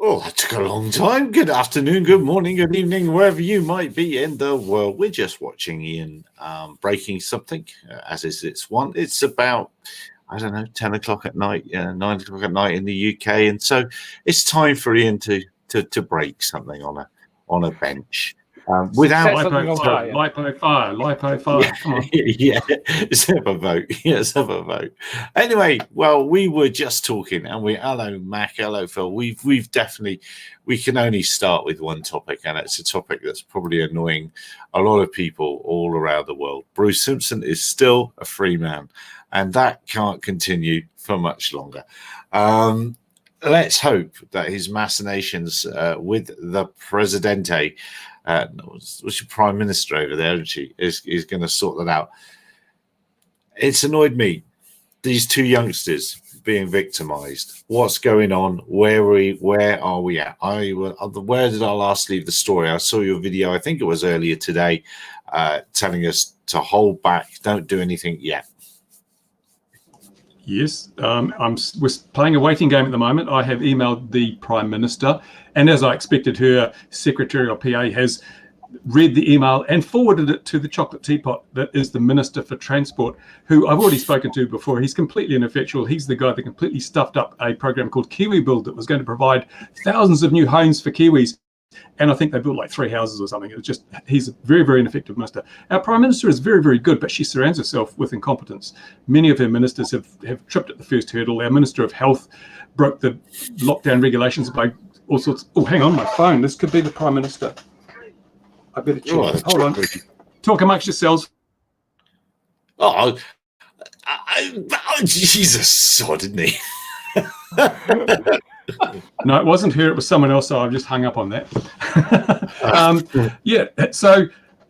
Oh, that took a long time. Good afternoon, good morning, good evening, wherever you might be in the world. We're just watching Ian breaking something, as is its one. It's about, I don't know, 10 o'clock at night, 9 o'clock at night in the UK. And so it's time for Ian to break something on a bench. Without lipo fire. Come on. Yeah, let's have a vote. Let's have a vote. Anyway, well, we were just talking, and hello Mac, hello Phil. We can only start with one topic, and it's a topic that's probably annoying a lot of people all around the world. Bruce Simpson is still a free man, and that can't continue for much longer. Let's hope that his machinations with the Presidente, what's your Prime Minister over there, isn't she, is going to sort that out. It's annoyed me, these two youngsters being victimized. What's going on? Where are we at? Where did I last leave the story? I saw your video, I think it was earlier today, telling us to hold back, don't do anything yet. Yes, we're playing a waiting game at the moment. I have emailed the Prime Minister, and as I expected, her secretary or PA has read the email and forwarded it to the chocolate teapot that is the Minister for Transport, who I've already spoken to before. He's completely ineffectual. He's the guy that completely stuffed up a program called Kiwi Build that was going to provide thousands of new homes for Kiwis. And I think they built like 3 houses or something. He's a very, very ineffective minister. Our Prime Minister is very, very good, but she surrounds herself with incompetence. Many of her ministers have tripped at the first hurdle. Our Minister of Health broke the lockdown regulations by all sorts. Oh, hang on, my phone. This could be the Prime Minister. I better check. Hold on. Talk amongst yourselves. Oh, Jesus saw, didn't he? No, it wasn't her. It was someone else. So I've just hung up on that.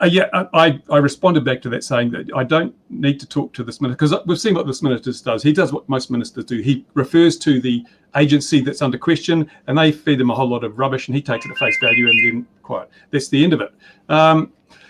I responded back to that saying that I don't need to talk to this minister, because we've seen what this minister does. He does what most ministers do. He refers to the agency that's under question, and they feed him a whole lot of rubbish, and he takes it at face value, and then quiet. That's the end of it.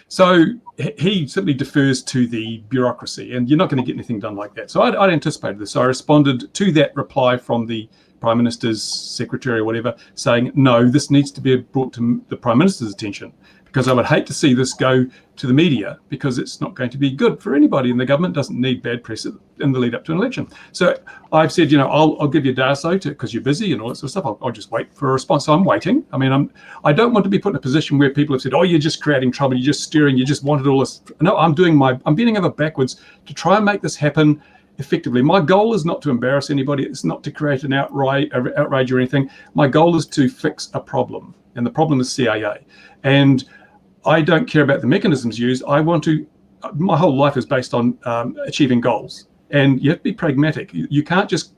So he simply defers to the bureaucracy, and you're not going to get anything done like that. So I'd anticipated this. So I responded to that reply from the Prime Minister's secretary or whatever, saying, no, this needs to be brought to the Prime Minister's attention, because I would hate to see this go to the media, because it's not going to be good for anybody, and the government doesn't need bad press in the lead up to an election. So I've said, I'll give you a day or so because you're busy and all that sort of stuff. I'll just wait for a response. So I'm waiting. I mean, I don't want to be put in a position where people have said, oh, you're just creating trouble, you're just stirring, you just wanted all this. No, I'm bending over backwards to try and make this happen effectively. My goal is not to embarrass anybody. It's not to create an outrage or anything. My goal is to fix a problem, and the problem is CAA. And I don't care about the mechanisms used. My whole life is based on achieving goals, and you have to be pragmatic. You can't just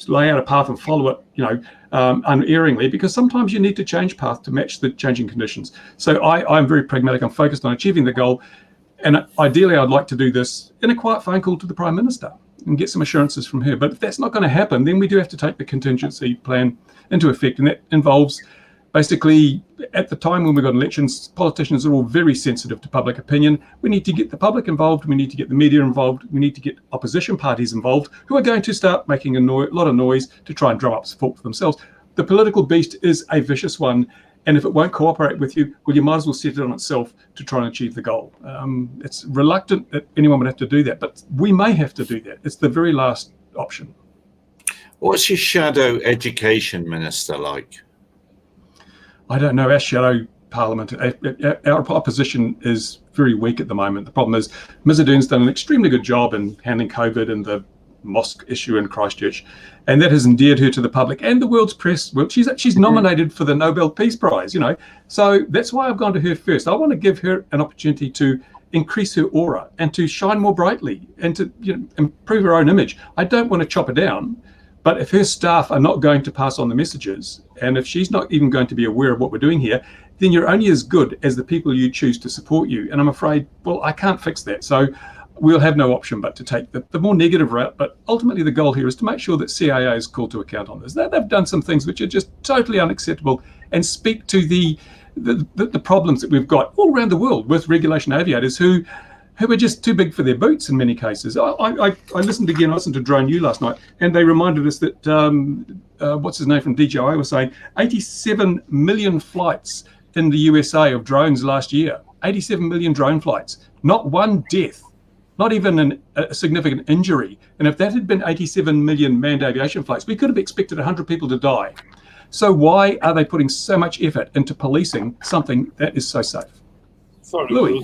lay out a path and follow it, unerringly, because sometimes you need to change path to match the changing conditions. So I'm very pragmatic. I'm focused on achieving the goal. And ideally, I'd like to do this in a quiet phone call to the Prime Minister and get some assurances from her. But if that's not going to happen, then we do have to take the contingency plan into effect. And that involves basically, at the time when we've got elections, politicians are all very sensitive to public opinion. We need to get the public involved. We need to get the media involved. We need to get opposition parties involved, who are going to start making a lot of noise to try and drum up support for themselves. The political beast is a vicious one. And if it won't cooperate with you, well, you might as well set it on itself to try and achieve the goal. It's reluctant that anyone would have to do that, but we may have to do that. It's the very last option. What's your shadow education minister like? I don't know. Our shadow parliament, our opposition is very weak at the moment. The problem is Ms Ardern's done an extremely good job in handling COVID and the mosque issue in Christchurch, and that has endeared her to the public and the world's press. Well, she's nominated for the Nobel Peace Prize, so that's why I've gone to her first. I want to give her an opportunity to increase her aura and to shine more brightly and to improve her own image. I don't want to chop her down, but if her staff are not going to pass on the messages, and if she's not even going to be aware of what we're doing here, then you're only as good as the people you choose to support you. And I'm afraid, well, I can't fix that. So we'll have no option but to take the more negative route. But ultimately, the goal here is to make sure that CAA is called to account on this. They've done some things which are just totally unacceptable and speak to the problems that we've got all around the world with regulation aviators who who are just too big for their boots in many cases. I listened to Drone U last night, and they reminded us that, what's his name from DJI was saying, 87 million flights in the USA of drones last year. 87 million drone flights, not one death, not even a significant injury. And if that had been 87 million manned aviation flights, we could have expected 100 people to die. So why are they putting so much effort into policing something that is so safe? Sorry, Louis.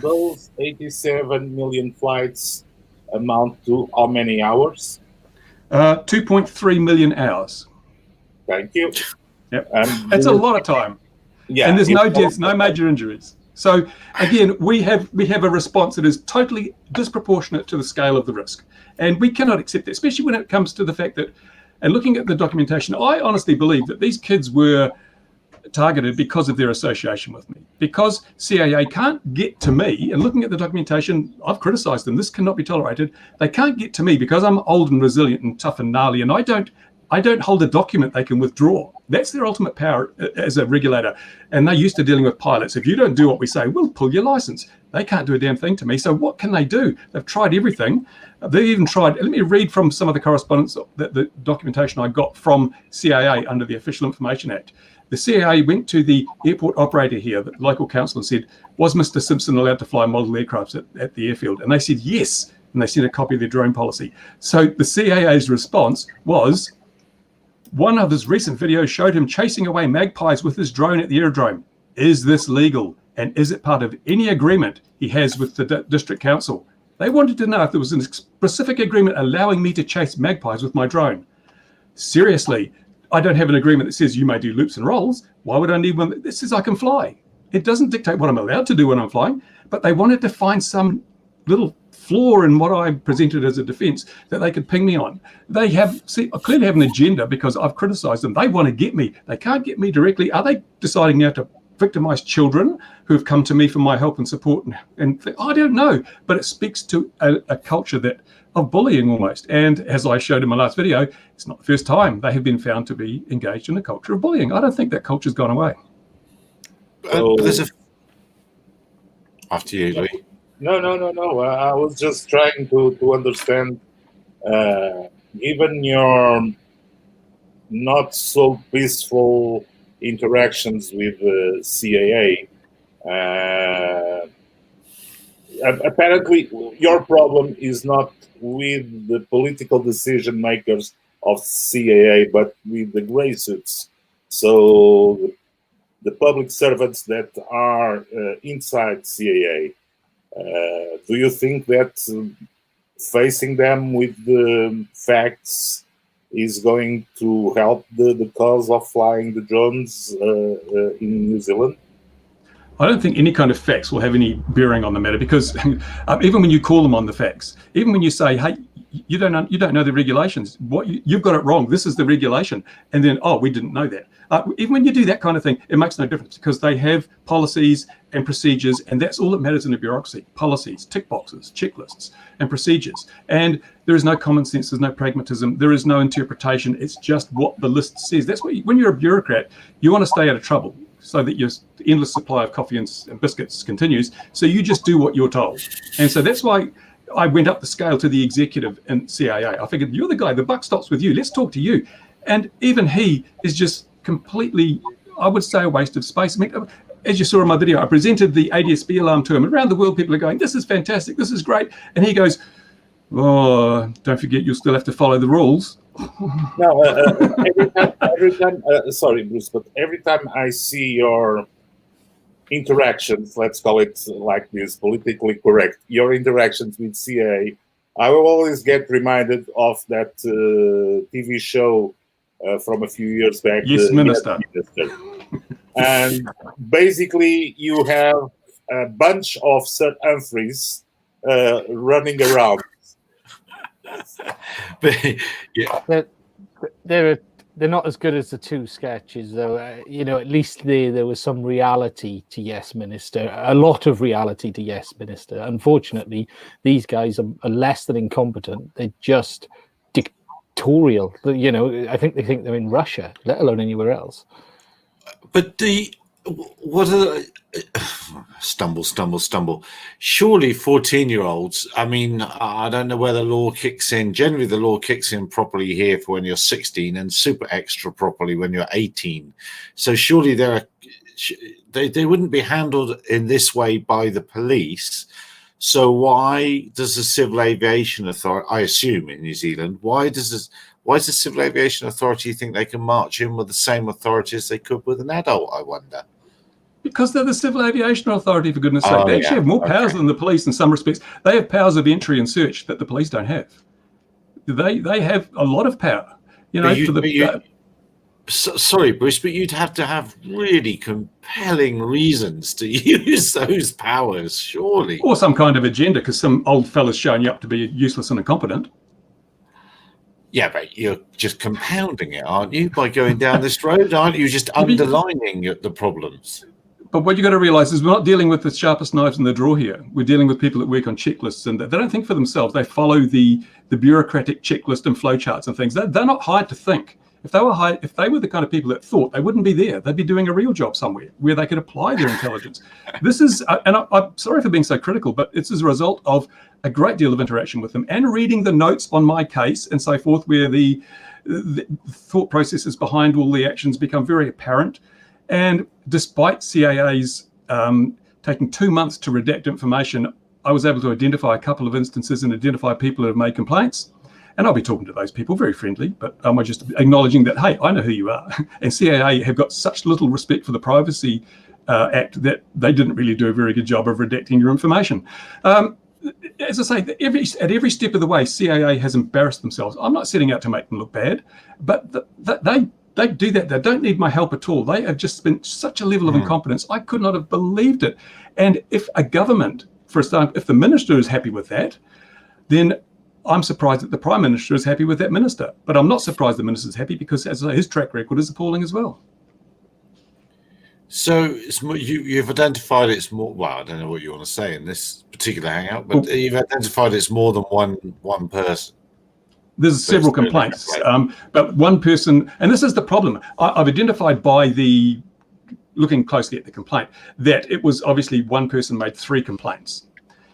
those 87 million flights amount to how many hours? 2.3 million hours. Thank you. Yep. That's a lot of time. Yeah, and there's no deaths, no major injuries. So again, we have a response that is totally disproportionate to the scale of the risk, and we cannot accept that, especially when it comes to the fact that, and looking at the documentation, I honestly believe that these kids were targeted because of their association with me, because CAA can't get to me. And looking at the documentation, I've criticized them. This cannot be tolerated. They can't get to me because I'm old and resilient and tough and gnarly, and I don't hold a document they can withdraw. That's their ultimate power as a regulator. And they're used to dealing with pilots. If you don't do what we say, we'll pull your license. They can't do a damn thing to me. So what can they do? They've tried everything. They even tried, let me read from some of the correspondence, that the documentation I got from CAA under the Official Information Act. The CAA went to the airport operator here, the local council, and said, was Mr. Simpson allowed to fly model aircrafts at the airfield? And they said yes. And they sent a copy of their drone policy. So the CAA's response was, one of his recent videos showed him chasing away magpies with his drone at the aerodrome. Is this legal? And is it part of any agreement he has with the district council? They wanted to know if there was a specific agreement allowing me to chase magpies with my drone. Seriously, I don't have an agreement that says you may do loops and rolls. Why would I need one that says I can fly? It doesn't dictate what I'm allowed to do when I'm flying, but they wanted to find some little flaw in what I presented as a defense that they could ping me on. They clearly have an agenda because I've criticized them. They want to get me. They can't get me directly. Are they deciding now to victimize children who have come to me for my help and support? And I don't know, but it speaks to a culture of bullying almost. And as I showed in my last video, it's not the first time they have been found to be engaged in a culture of bullying. I don't think that culture's gone away. After you, Louis. No. I was just trying to understand, given your not so peaceful interactions with CAA, apparently your problem is not with the political decision makers of CAA, but with the grey suits. So the public servants that are inside CAA. Do you think that facing them with the facts is going to help the cause of flying the drones in New Zealand? I don't think any kind of facts will have any bearing on the matter, because even when you call them on the facts, even when you say, hey, you don't know the regulations, you've got it wrong, this is the regulation, and then, oh, we didn't know that. Even when you do that kind of thing, it makes no difference, because they have policies and procedures, and that's all that matters in a bureaucracy. Policies, tick boxes, checklists, and procedures. And there is no common sense, there's no pragmatism, there is no interpretation, it's just what the list says. That's what when you're a bureaucrat, you want to stay out of trouble, so that your endless supply of coffee and biscuits continues. So you just do what you're told. And so that's why I went up the scale to the executive in CAA. I figured, you're the guy, the buck stops with you, let's talk to you. And even he is just completely, I would say, a waste of space. I mean, as you saw in my video, I presented the ADSB alarm to him. Around the world, people are going, this is fantastic, this is great. And he goes, oh, don't forget, you'll still have to follow the rules. No, every time, sorry, Bruce, but every time I see your interactions, let's call it like this, politically correct, your interactions with CAA, I will always get reminded of that TV show from a few years back. Yes, Minister. And basically, you have a bunch of Sir Humphreys running around. But, yeah. They're not as good as the two sketches, though. At least there was some reality to Yes Minister, a lot of reality to Yes Minister. Unfortunately, these guys are less than incompetent. They're just dictatorial. I think they think they're in Russia, let alone anywhere else. But what are stumble. Surely 14-year-olds, I mean, I don't know where the law kicks in. Generally, the law kicks in properly here for when you're 16 and super extra properly when you're 18. So surely they wouldn't be handled in this way by the police. So why does the Civil Aviation Authority, I assume in New Zealand, why does the Civil Aviation Authority think they can march in with the same authority as they could with an adult, I wonder? Because they're the Civil Aviation Authority, for goodness sake. They actually have more powers than the police in some respects. They have powers of entry and search that the police don't have. They have a lot of power. Sorry, Bruce, but you'd have to have really compelling reasons to use those powers, surely. Or some kind of agenda, because some old fella's showing you up to be useless and incompetent. Yeah, but you're just compounding it, aren't you, by going down this road? Aren't you just underlining the problems? But what you've got to realize is we're not dealing with the sharpest knives in the drawer here. We're dealing with people that work on checklists, and they don't think for themselves. They follow the bureaucratic checklist and flowcharts and things. They're not hired to think. If they were the kind of people that thought, they wouldn't be there. They'd be doing a real job somewhere where they could apply their intelligence. This is, and I'm sorry for being so critical, but it's as a result of a great deal of interaction with them and reading the notes on my case and so forth, where the thought processes behind all the actions become very apparent. And despite CAA's taking 2 months to redact information, I was able to identify a couple of instances and identify people who have made complaints. And I'll be talking to those people, very friendly, but I'm just acknowledging that, hey, I know who you are. And CAA have got such little respect for the Privacy Act that they didn't really do a very good job of redacting your information. As I say, at every step of the way, CAA has embarrassed themselves. I'm not setting out to make them look bad, but they do that. They don't need my help at all. They have just spent such a level of incompetence. I could not have believed it. And if a government, for a start, if the minister is happy with that, then I'm surprised that the Prime Minister is happy with that minister. But I'm not surprised the minister is happy because, as I say, his track record is appalling as well. So it's more, you've identified it's more. Well, I don't know what you want to say in this particular hangout, but you've identified it's more than one person. There's several complaints, but one person, and this is the problem. I've identified by looking closely at the complaint that it was obviously one person made 3 complaints.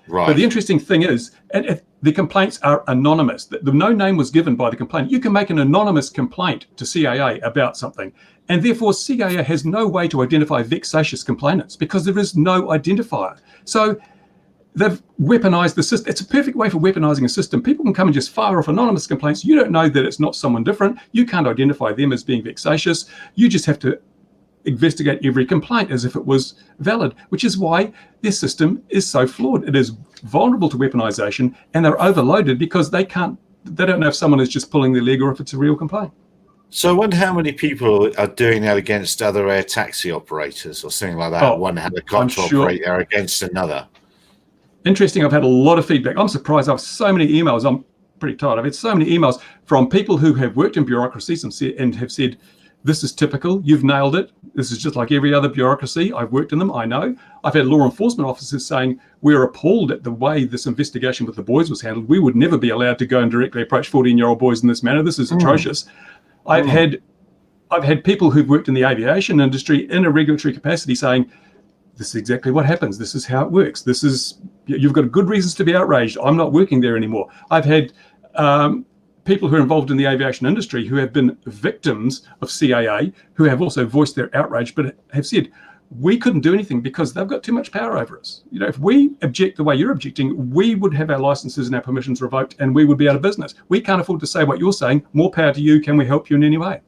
Right. But the interesting thing is, and if the complaints are anonymous, no name was given by the complainant. You can make an anonymous complaint to CAA about something, and therefore CAA has no way to identify vexatious complainants because there is no identifier. So they've weaponized the system. It's a perfect way for weaponizing a system. People can come and just fire off anonymous complaints. You don't know that it's not someone different. You can't identify them as being vexatious. You just have to investigate every complaint as if it was valid, which is why their system is so flawed. It is vulnerable to weaponization, and they're overloaded because they don't know if someone is just pulling their leg or if it's a real complaint. So I wonder how many people are doing that against other air taxi operators or something like that. One helicopter operator against another. Interesting. I've had a lot of feedback. I'm surprised. I have so many emails. I'm pretty tired. I've had so many emails from people who have worked in bureaucracies and have said, this is typical. You've nailed it. This is just like every other bureaucracy. I've worked in them. I know. I've had law enforcement officers saying, we're appalled at the way this investigation with the boys was handled. We would never be allowed to go and directly approach 14-year-old boys in this manner. This is atrocious. I've had people who've worked in the aviation industry in a regulatory capacity saying, this is exactly what happens. This is how it works. You've got good reasons to be outraged. I'm not working there anymore. I've had people who are involved in the aviation industry who have been victims of CAA, who have also voiced their outrage, but have said, we couldn't do anything because they've got too much power over us. If we object the way you're objecting, we would have our licenses and our permissions revoked and we would be out of business. We can't afford to say what you're saying. More power to you. Can we help you in any way?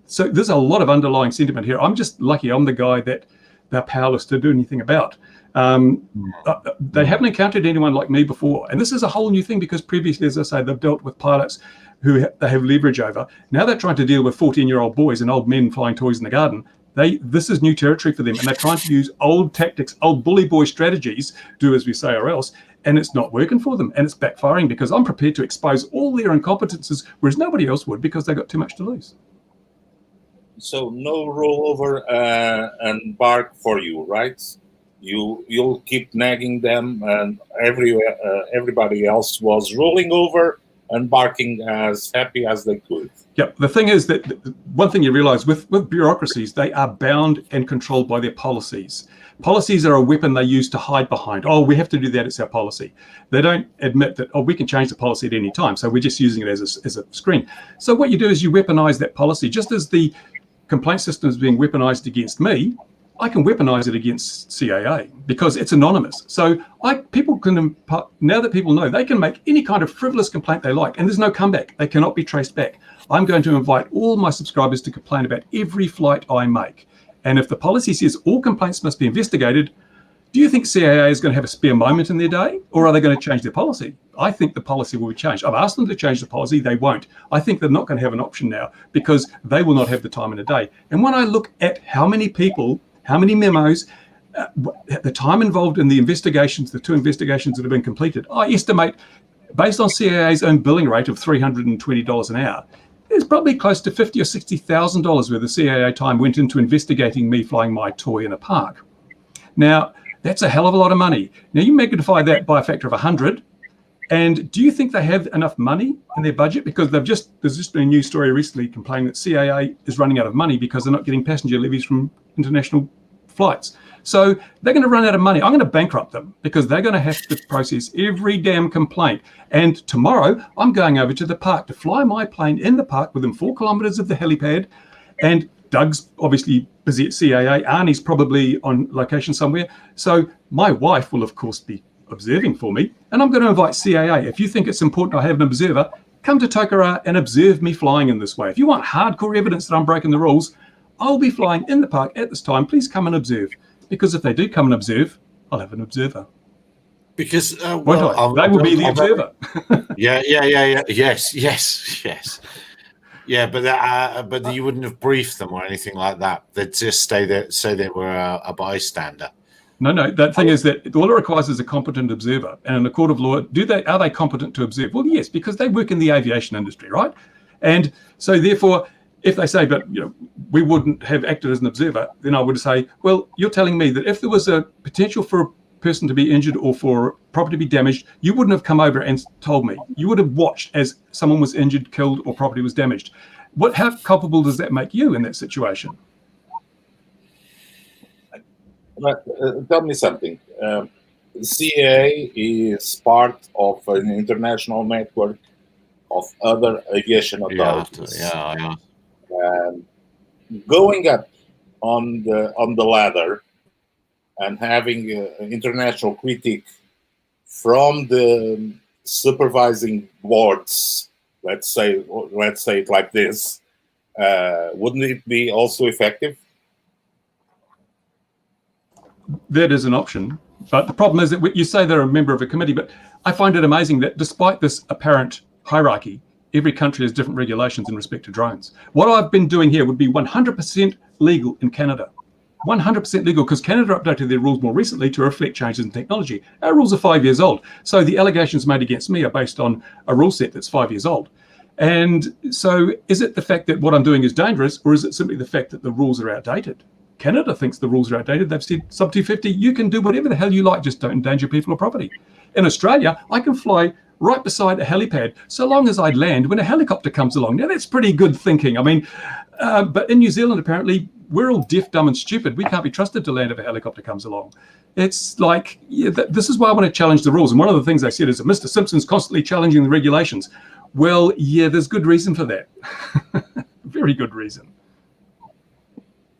So there's a lot of underlying sentiment here. I'm just lucky I'm the guy that they're powerless to do anything about. They haven't encountered anyone like me before. And this is a whole new thing because previously, as I say, they've dealt with pilots who they have leverage over. Now they're trying to deal with 14-year-old boys and old men flying toys in the garden. This is new territory for them. And they're trying to use old tactics, old bully boy strategies, do as we say or else. And it's not working for them. And it's backfiring because I'm prepared to expose all their incompetences, whereas nobody else would because they've got too much to lose. So no rollover and bark for you, right? You'll keep nagging them, and everybody else was rolling over, embarking as happy as they could. Yep. The thing is that one thing you realize with bureaucracies, they are bound and controlled by their policies. Policies are a weapon they use to hide behind. Oh, we have to do that. It's our policy. They don't admit that, oh, we can change the policy at any time. So we're just using it as a screen. So what you do is you weaponize that policy. Just as the complaint system is being weaponized against me, I can weaponize it against CAA because it's anonymous. So people can, now that people know, they can make any kind of frivolous complaint they like, and there's no comeback. They cannot be traced back. I'm going to invite all my subscribers to complain about every flight I make. And if the policy says all complaints must be investigated, do you think CAA is going to have a spare moment in their day, or are they going to change their policy? I think the policy will be changed. I've asked them to change the policy. They won't. I think they're not going to have an option now because they will not have the time in a day. And when I look at how many people, how many memos, the time involved in the investigations, the 2 investigations that have been completed, I estimate, based on CAA's own billing rate of $320 an hour, there's probably close to $50,000 or $60,000 where the CAA time went into investigating me flying my toy in a park. Now, that's a hell of a lot of money. Now, you magnify that by a factor of 100, and do you think they have enough money in their budget? Because there's just been a news story recently complaining that CAA is running out of money because they're not getting passenger levies from international flights. So they're going to run out of money. I'm going to bankrupt them because they're going to have to process every damn complaint. And tomorrow I'm going over to the park to fly my plane in the park within 4 kilometers of the helipad. And Doug's obviously busy at CAA. Arnie's probably on location somewhere. So my wife will, of course, be observing for me. And I'm going to invite CAA. If you think it's important I have an observer, come to Tokoroa and observe me flying in this way. If you want hardcore evidence that I'm breaking the rules, I'll be flying in the park at this time. Please come and observe. Because if they do come and observe, I'll have an observer. Because they will be the observer. Yeah. Yes. Yeah, but you wouldn't have briefed them or anything like that. They'd just stay there, say they were a bystander. No. The thing is that all it requires is a competent observer. And in the court of law, are they competent to observe? Well, yes, because they work in the aviation industry, right? And so therefore, if they say, but we wouldn't have acted as an observer, then I would say, well, you're telling me that if there was a potential for a person to be injured or for property to be damaged, you wouldn't have come over and told me. You would have watched as someone was injured, killed, or property was damaged. How culpable does that make you in that situation? But tell me something. CAA is part of an international network of other aviation authorities. Yeah. Going up on the ladder and having an international critique from the supervising boards, let's say it like this, wouldn't it be also effective? That is an option, but the problem is that you say they're a member of a committee, but I find it amazing that despite this apparent hierarchy, every country has different regulations in respect to drones. What I've been doing here would be 100% legal in Canada. 100% legal, because Canada updated their rules more recently to reflect changes in technology. Our rules are 5 years old. So the allegations made against me are based on a rule set that's 5 years old. And so is it the fact that what I'm doing is dangerous, or is it simply the fact that the rules are outdated? Canada thinks the rules are outdated. They've said sub 250, you can do whatever the hell you like, just don't endanger people or property. In Australia, I can fly right beside a helipad, so long as I land when a helicopter comes along. Now, that's pretty good thinking. I mean, but in New Zealand, apparently, we're all deaf, dumb, and stupid. We can't be trusted to land if a helicopter comes along. It's like, this is why I want to challenge the rules. And one of the things I said is that Mr. Simpson's constantly challenging the regulations. Well, yeah, there's good reason for that. Very good reason.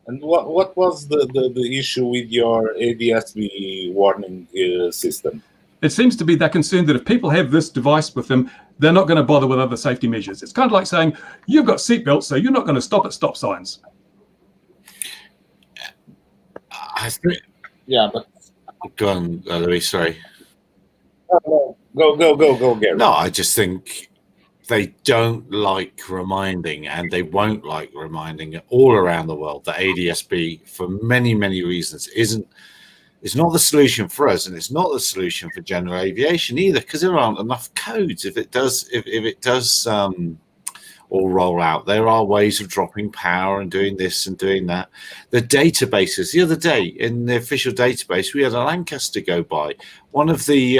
And what was the issue with your ADSB warning system? It seems to be they're concerned that if people have this device with them, they're not going to bother with other safety measures. It's kind of like saying, you've got seatbelts, so you're not going to stop at stop signs. Yeah, but go on, Louis. Sorry. Go, Gary. No, I just think they don't like reminding, and they won't like reminding all around the world that ADSB, for many, many reasons, it's not the solution for us, and it's not the solution for general aviation either, because there aren't enough codes. If it does or roll out. There are ways of dropping power and doing this and doing that. The databases, the other day in the official database, we had a Lancaster go by. One of the,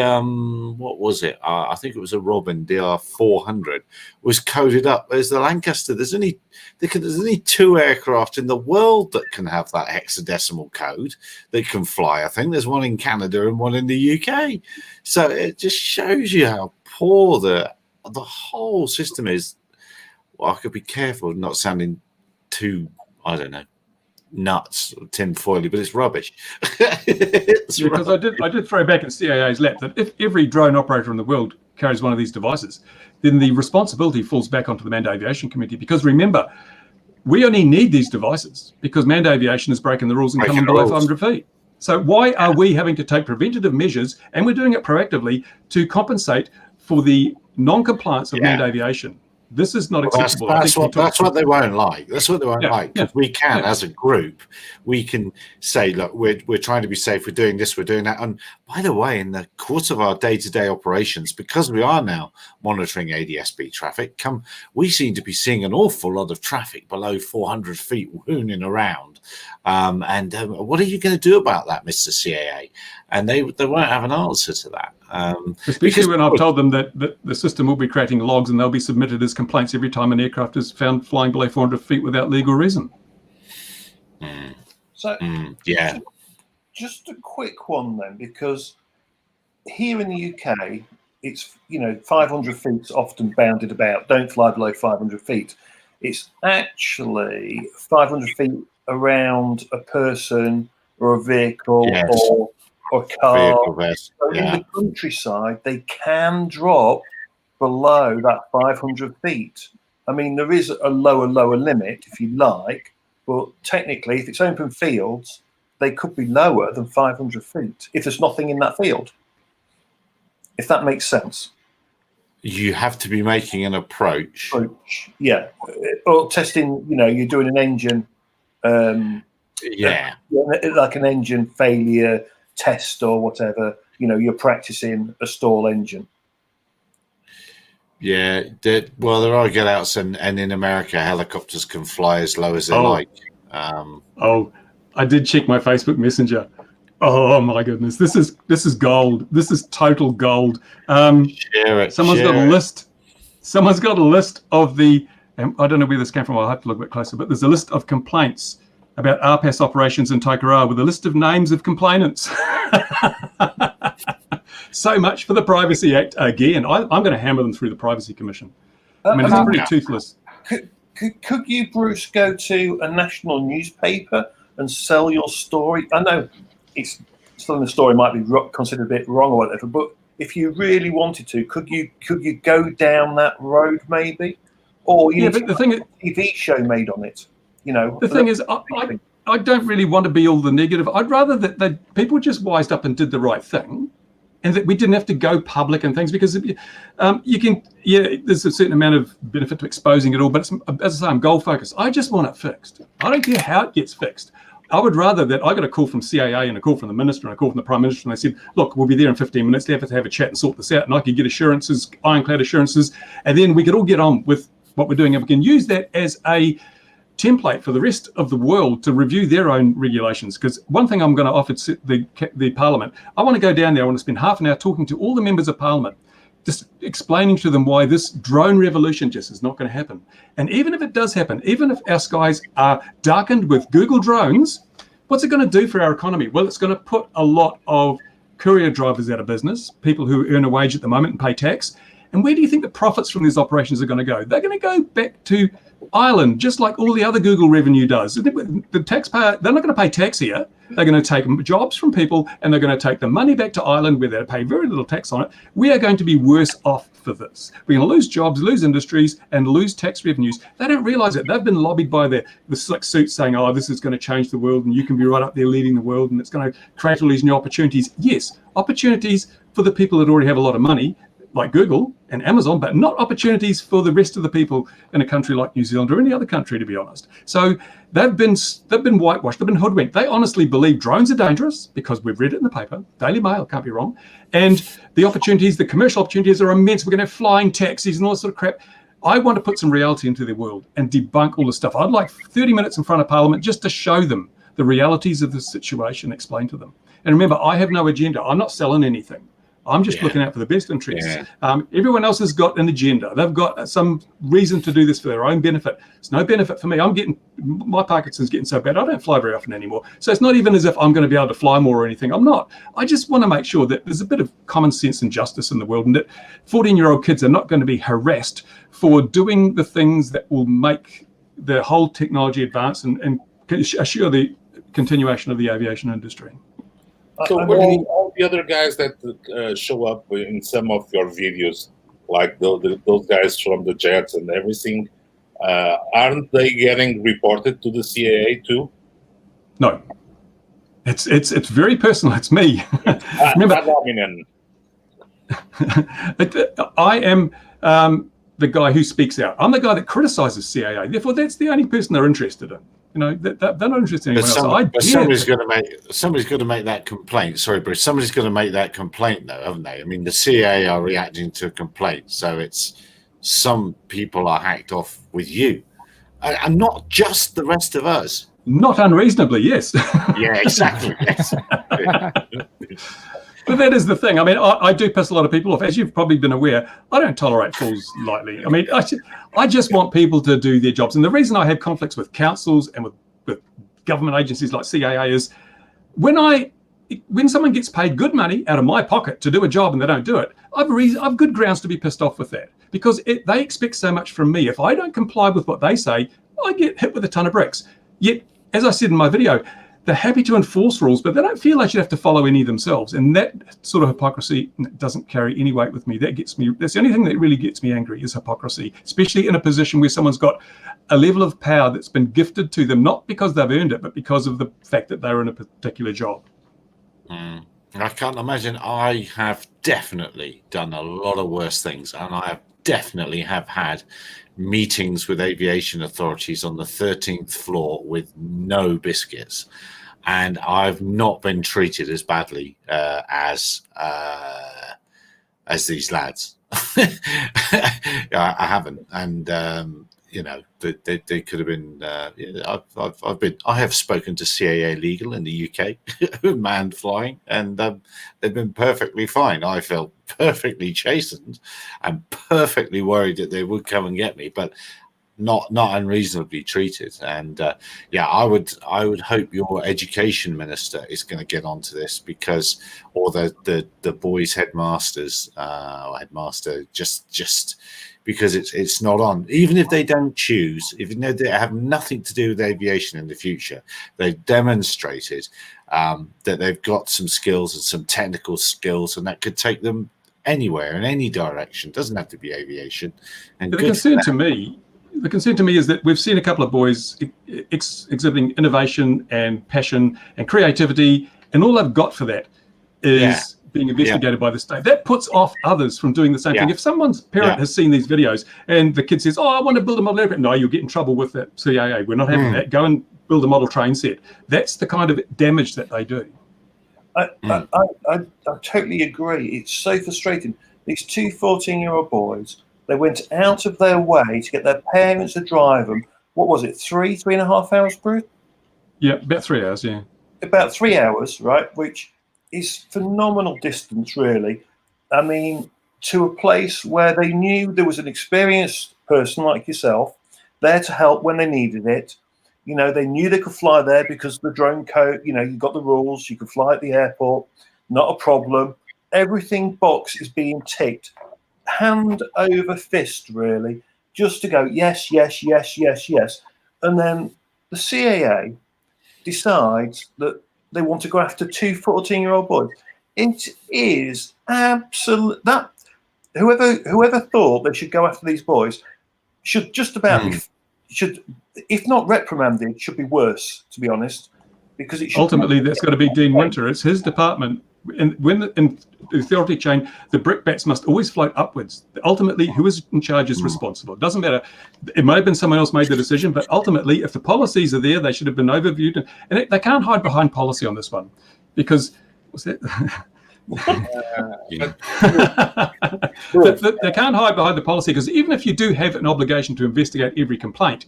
what was it? I think it was a Robin DR400 was coded up as the Lancaster. There's only 2 aircraft in the world that can have that hexadecimal code that can fly. I think there's one in Canada and one in the UK. So it just shows you how poor the whole system is. Well, I could be careful of not sounding too, I don't know, nuts or tinfoily, but it's rubbish. Because I did throw back at CAA's lap that if every drone operator in the world carries one of these devices, then the responsibility falls back onto the Manned Aviation Committee. Because remember, we only need these devices because manned aviation is breaking the rules and coming below 500 feet. So why are we having to take preventative measures, and we're doing it proactively, to compensate for the non-compliance of manned aviation? This is not acceptable. That's what they won't like. That's what they won't like. Because we can, as a group, we can say, look, we're trying to be safe. We're doing this. We're doing that. And by the way, in the course of our day-to-day operations, because we are now monitoring ADS-B traffic, we seem to be seeing an awful lot of traffic below 400 feet wooning around. What are you going to do about that, Mr. CAA? And they won't have an answer to that. Especially when I've told them that the system will be creating logs and they'll be submitted as complaints every time an aircraft is found flying below 400 feet without legal reason. Just a quick one then, because here in the UK, it's 500 feet's often bounded about. Don't fly below 500 feet. It's actually 500 feet around a person or a vehicle or a car. So in the countryside, they can drop below that 500 feet. I mean, there is a lower limit, if you like, but technically, if it's open fields, they could be lower than 500 feet if there's nothing in that field, if that makes sense. You have to be making an approach. Or testing, you're doing an engine, like an engine failure test or whatever, you're practicing a stall engine. There are get outs, and in America, helicopters can fly as low as they like. I did check my Facebook Messenger. Oh my goodness, this is gold. This is total gold. Share it. Someone's got a list of the. I don't know where this came from. I'll have to look a bit closer. But there's a list of complaints about RPAS operations in Taikaroa with a list of names of complainants. So much for the Privacy Act again. I'm going to hammer them through the Privacy Commission. I mean, it's pretty toothless. Could you, Bruce, go to a national newspaper and sell your story? I know selling the story might be considered a bit wrong or whatever, but if you really wanted to, could you go down that road maybe? Or but the thing is, a TV show made on it. The thing is, I don't really want to be all the negative. I'd rather that people just wised up and did the right thing, and that we didn't have to go public and things, because there's a certain amount of benefit to exposing it all. But as I say, I'm goal focused. I just want it fixed. I don't care how it gets fixed. I would rather that I got a call from CAA and a call from the minister and a call from the Prime Minister, and they said, look, we'll be there in 15 minutes. They have to have a chat and sort this out. And I could get assurances, ironclad assurances, and then we could all get on with what we're doing. And we can use that as a template for the rest of the world to review their own regulations. Because one thing I'm going to offer the Parliament, I want to go down there, I want to spend half an hour talking to all the members of Parliament, just explaining to them why this drone revolution just is not going to happen. And even if it does happen, even if our skies are darkened with Google drones, what's it going to do for our economy? Well, it's going to put a lot of courier drivers out of business, people who earn a wage at the moment and pay tax. And where do you think the profits from these operations are going to go? They're going to go back to Ireland, just like all the other Google revenue does. The taxpayer, they're not going to pay tax here. They're going to take jobs from people, and they're going to take the money back to Ireland where they pay very little tax on it. We are going to be worse off for this. We're going to lose jobs, lose industries, and lose tax revenues. They don't realise it. They've been lobbied by the slick suits saying, oh, this is going to change the world, and you can be right up there leading the world, and it's going to create all these new opportunities. Yes, opportunities for the people that already have a lot of money, like Google and Amazon, but not opportunities for the rest of the people in a country like New Zealand or any other country, to be honest. So they've been whitewashed, they've been hoodwinked. They honestly believe drones are dangerous because we've read it in the paper, Daily Mail, can't be wrong. And the opportunities, the commercial opportunities are immense. We're going to have flying taxis and all that sort of crap. I want to put some reality into their world and debunk all this stuff. I'd like 30 minutes in front of Parliament just to show them the realities of the situation, explain to them. And remember, I have no agenda. I'm not selling anything. I'm just looking out for the best interests. Everyone else has got an agenda. They've got some reason to do this for their own benefit. It's no benefit for me. My Parkinson's getting so bad, I don't fly very often anymore. So it's not even as if I'm going to be able to fly more or anything. I'm not. I just want to make sure that there's a bit of common sense and justice in the world, and that 14-year-old kids are not going to be harassed for doing the things that will make the whole technology advance and assure the continuation of the aviation industry. So all the other guys that show up in some of your videos, like those guys from the jets and everything, aren't they getting reported to the CAA too? No, it's very personal. It's me. Remember, I am the guy who speaks out. I'm the guy that criticizes CAA. Therefore, that's the only person they're interested in. You know, they're not interested in anyone else. But somebody's got to make that complaint. Sorry, Bruce. Somebody's got to make that complaint, though, haven't they? I mean, the CAA are reacting to a complaint, so it's some people are hacked off with you, and not just the rest of us. Not unreasonably, yes. Yeah, exactly. Yes. But that is the thing. I mean, I do piss a lot of people off. As you've probably been aware, I don't tolerate fools lightly. I mean, I just want people to do their jobs. And the reason I have conflicts with councils and with government agencies like CAA is when someone gets paid good money out of my pocket to do a job and they don't do it, I've good grounds to be pissed off with that, because they expect so much from me. If I don't comply with what they say, I get hit with a ton of bricks. Yet, as I said in my video, they're happy to enforce rules, but they don't feel they should have to follow any themselves. And that sort of hypocrisy doesn't carry any weight with me. That's the only thing that really gets me angry is hypocrisy, especially in a position where someone's got a level of power that's been gifted to them, not because they've earned it, but because of the fact that they're in a particular job. I can't imagine. I have definitely done a lot of worse things, and I definitely have had meetings with aviation authorities on the 13th floor with no biscuits, and I've not been treated as badly as these lads. I haven't, and you know, they could have been. I have spoken to CAA Legal in the UK, who manned flying, and they've been perfectly fine. I felt perfectly chastened and perfectly worried that they would come and get me, but not unreasonably treated. And I would hope your education minister is going to get onto this, because, or the boys' headmasters, headmaster, just because it's not on. Even if they don't choose, even though they have nothing to do with aviation in the future, they've demonstrated that they've got some skills and some technical skills, and that could take them anywhere in any direction. Doesn't have to be aviation. And the concern to me is that we've seen a couple of boys exhibiting innovation and passion and creativity, and all they've got for that is being investigated by the state. That puts off others from doing the same thing. If someone's parent has seen these videos and the kid says, "Oh, I want to build a model aircraft," no, you'll get in trouble with that CAA. We're not having that. Go and build a model train set. That's the kind of damage that they do. I totally agree. It's so frustrating. These two 14-year-old boys, they went out of their way to get their parents to drive them. What was it, 3.5 hours, Bruce? Yeah, about 3 hours, yeah. About 3 hours, right, which is phenomenal distance, really. I mean, to a place where they knew there was an experienced person like yourself there to help when they needed it. You know, they knew they could fly there because the drone code, you know, you got the rules, you could fly at the airport, not a problem. Everything box is being ticked, hand over fist, really, just to go, yes, yes, yes, yes, yes. And then the CAA decides that they want to go after two 14-year-old boys. It is absolute that whoever thought they should go after these boys should just about should, if not reprimanded, should be worse, to be honest, because it should ultimately that's got to be Dean Winter. It's his department. And when in the authority chain, the brickbats must always float upwards. Ultimately, who is in charge is responsible. It doesn't matter. It may have been someone else made the decision, but ultimately, if the policies are there, they should have been overviewed. And they can't hide behind policy on this one, because what's that? Yeah. They can't hide behind the policy, because even if you do have an obligation to investigate every complaint,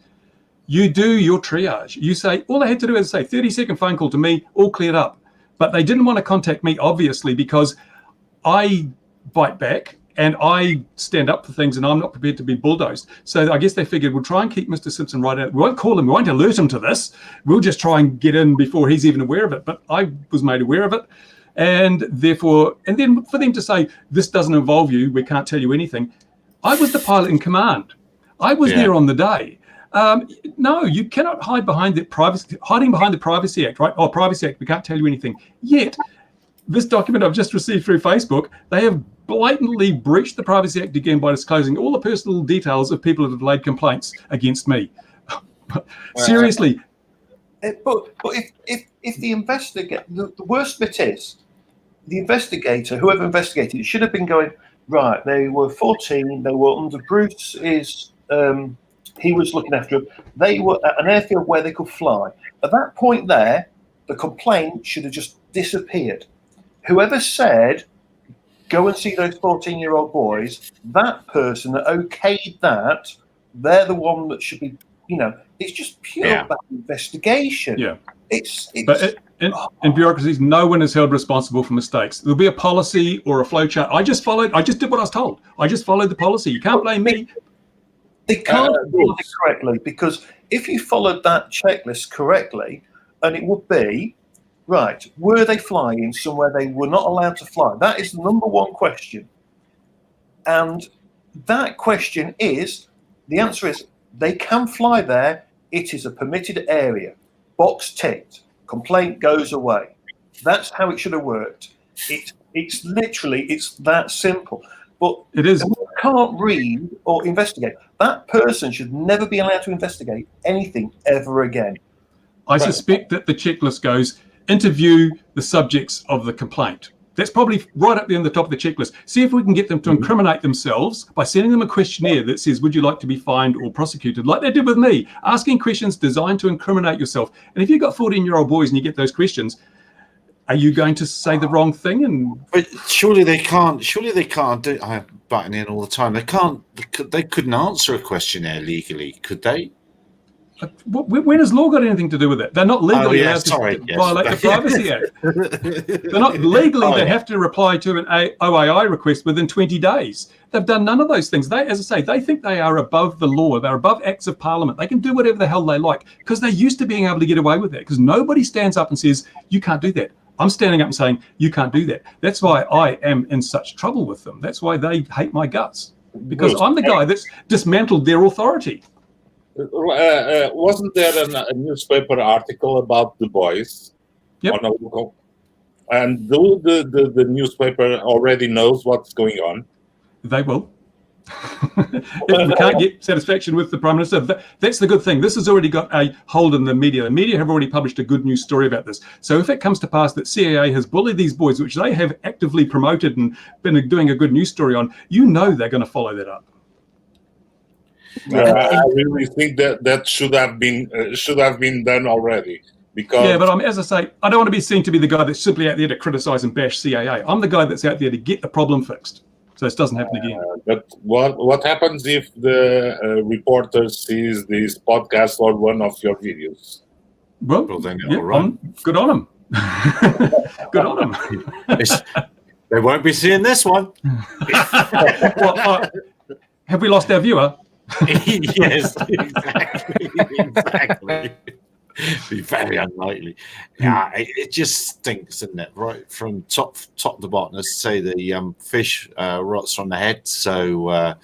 you do your triage. You say, all they had to do is say 30-second phone call to me, all cleared up. But they didn't want to contact me, obviously, because I bite back and I stand up for things, and I'm not prepared to be bulldozed. So I guess they figured, we'll try and keep Mr. Simpson right out. We won't call him, we won't alert him to this. We'll just try and get in before he's even aware of it. But I was made aware of it. And therefore, and then for them to say, this doesn't involve you, we can't tell you anything. I was the pilot in command. I was there on the day. No, you cannot hide behind the privacy, hiding behind the Privacy Act, right? Oh, Privacy Act, we can't tell you anything. Yet, this document I've just received through Facebook, they have blatantly breached the Privacy Act again by disclosing all the personal details of people who have laid complaints against me. Seriously. But if the investigator, the worst bit is, the investigator, whoever investigated it, should have been going, right, they were 14, they were under Bruce's, he was looking after them, they were at an airfield where they could fly. At that point there, the complaint should have just disappeared. Whoever said, go and see those 14-year-old boys, that person that okayed that, they're the one that should be, it's just pure bad investigation. Yeah. But in bureaucracies, no one is held responsible for mistakes. There'll be a policy or a flowchart. I just did what I was told. I just followed the policy. You can't blame me. They can't follow it correctly, because if you followed that checklist correctly, and it would be, right, were they flying somewhere they were not allowed to fly? That is the number one question. And that question is, the answer is, they can fly there. It is a permitted area. Box ticked. Complaint goes away. That's how it should have worked. It's literally, it's that simple. But it is. You can't read or investigate. That person should never be allowed to investigate anything ever again. I suspect that the checklist goes, interview the subjects of the complaint. That's probably right up there in the top of the checklist. See if we can get them to incriminate themselves by sending them a questionnaire that says, would you like to be fined or prosecuted? Like they did with me, asking questions designed to incriminate yourself. And if you've got 14-year-old boys and you get those questions, are you going to say the wrong thing? But surely they can't do. I'm butting in all the time. They couldn't answer a questionnaire legally, could they? When has law got anything to do with it? They're not legally allowed to violate the Privacy Act. They're not legally. They have to reply to an OAI request within 20 days. They've done none of those things. They, as I say, they think they are above the law. They're above acts of parliament. They can do whatever the hell they like, because they're used to being able to get away with that, because nobody stands up and says, you can't do that. I'm standing up and saying, you can't do that. That's why I am in such trouble with them. That's why they hate my guts, because I'm the guy that's dismantled their authority. Wasn't there a newspaper article about the boys? Yep. And the newspaper already knows what's going on? They will. If we can't get satisfaction with the Prime Minister, that's the good thing. This has already got a hold in the media. The media have already published a good news story about this. So if it comes to pass that CAA has bullied these boys, which they have actively promoted and been doing a good news story on, they're going to follow that up. I really think that should have been done already. Because but as I say, I don't want to be seen to be the guy that's simply out there to criticise and bash CAA. I'm the guy that's out there to get the problem fixed, so this doesn't happen again. But what happens if the reporter sees this podcast or one of your videos? Well then all right. Good on him. Good on him. They won't be seeing this one. Have we lost our viewer? Yes, exactly. Be very unlikely. Yeah, it just stinks, isn't it? Right from top to bottom. Let's say the fish rots from the head. So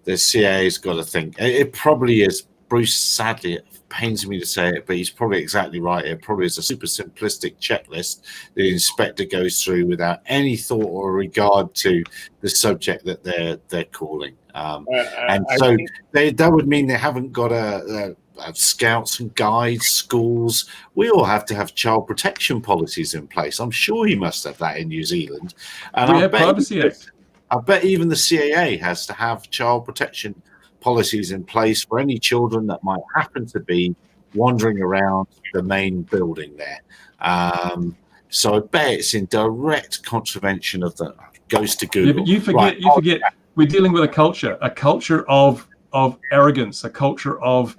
the CAA's got to think. It probably is. Bruce, sadly, it pains me to say it, but he's probably exactly right. It probably is a super simplistic checklist that the inspector goes through without any thought or regard to the subject that they're calling. And so that would mean they haven't got a scouts and guides, schools. We all have to have child protection policies in place. I'm sure you must have that in New Zealand. And we have Privacy Act. I bet even the CAA has to have child protection policies in place for any children that might happen to be wandering around the main building there. So I bet it's in direct contravention of the goes to Google. Yeah, but you forget. Right. You forget. We're dealing with a culture of arrogance, a culture of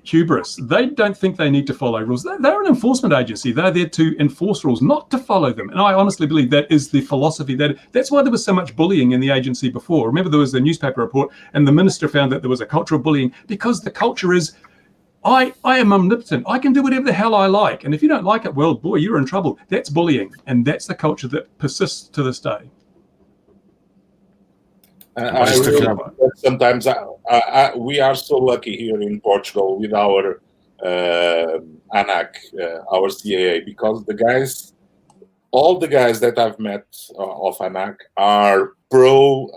hubris. They don't think they need to follow rules. They're an enforcement agency. They're there to enforce rules, not to follow them. And I honestly believe that is the philosophy. That's why there was so much bullying in the agency before. Remember, there was a newspaper report, and the minister found that there was a culture of bullying because the culture is, I am omnipotent. I can do whatever the hell I like. And if you don't like it, well, boy, you're in trouble. That's bullying. And that's the culture that persists to this day. Sometimes we are so lucky here in Portugal with our ANAC, our CAA, because all the guys that I've met of ANAC are pro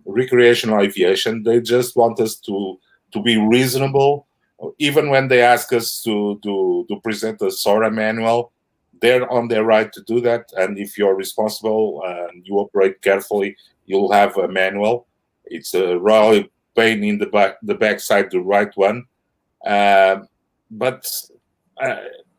recreational aviation. They just want us to be reasonable. Even when they ask us to present a SORA manual, they're on their right to do that. And if you're responsible and you operate carefully, you'll have a manual. It's a royal pain in the backside to write one. But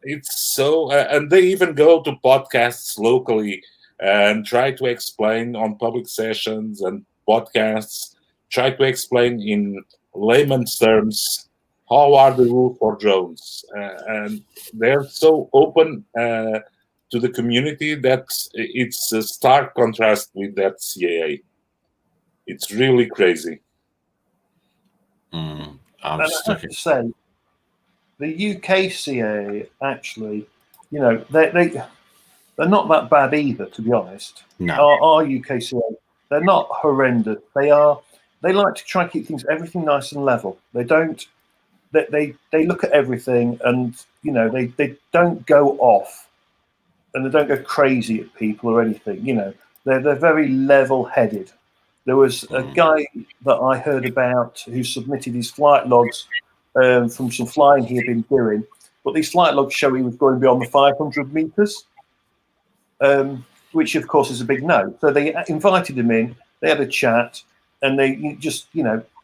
it's so, and they even go to podcasts locally and try to explain on public sessions and podcasts, try to explain in layman's terms how are the rules for drones, and they're so open to the community that it's a stark contrast with that CAA. It's really crazy. I have to say, the UK CAA actually, they're not that bad either, to be honest. No. Our UK CAA, they're not horrendous. They like to try and keep everything nice and level. They don't. They look at everything, and they don't go off, and they don't go crazy at people or anything. They're very level-headed. There was a guy that I heard about who submitted his flight logs from some flying he had been doing, but these flight logs show he was going beyond the 500 meters, which of course is a big no. So they invited him in. They had a chat, and they just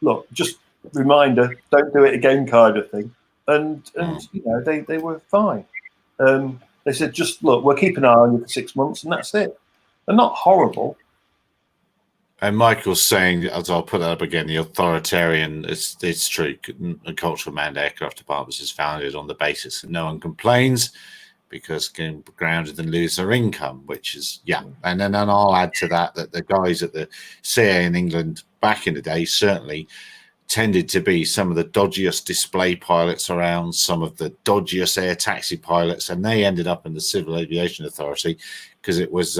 look, just reminder, don't do it again, kind of thing. And they were fine. They said, just look, we'll keep an eye on you for 6 months, and that's it. They're not horrible. And Michael's saying, as I'll put that up again, the authoritarian, it's true, a culture of manned aircraft departments is founded on the basis that no one complains because getting grounded and lose their income, which is, And then I'll add to that the guys at the CA in England back in the day certainly tended to be some of the dodgiest display pilots around, some of the dodgiest air taxi pilots, and they ended up in the Civil Aviation Authority because it was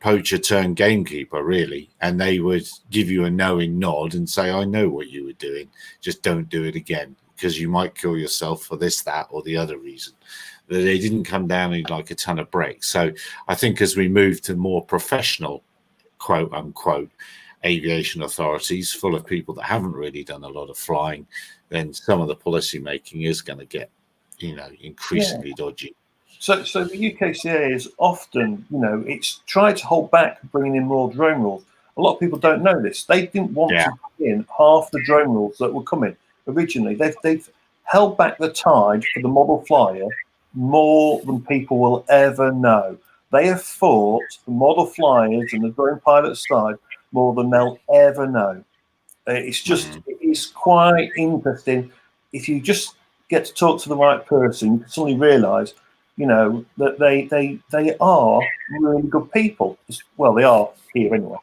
poacher turned gamekeeper, really, and they would give you a knowing nod and say, I know what you were doing, just don't do it again because you might kill yourself for this, that, or the other reason. They didn't come down in like a ton of bricks. So I think as we move to more professional, quote unquote, aviation authorities full of people that haven't really done a lot of flying, then some of the policy making is going to get, increasingly dodgy. So the UKCA is often, it's tried to hold back bringing in more drone rules. A lot of people don't know this. They didn't want to bring in half the drone rules that were coming originally. They've held back the tide for the model flyer more than people will ever know. They have fought the model flyers and the drone pilot side more than they'll ever know. It's just, it is quite interesting. If you just get to talk to the right person, you can suddenly realise, that they are really good people. Well, they are here anyway.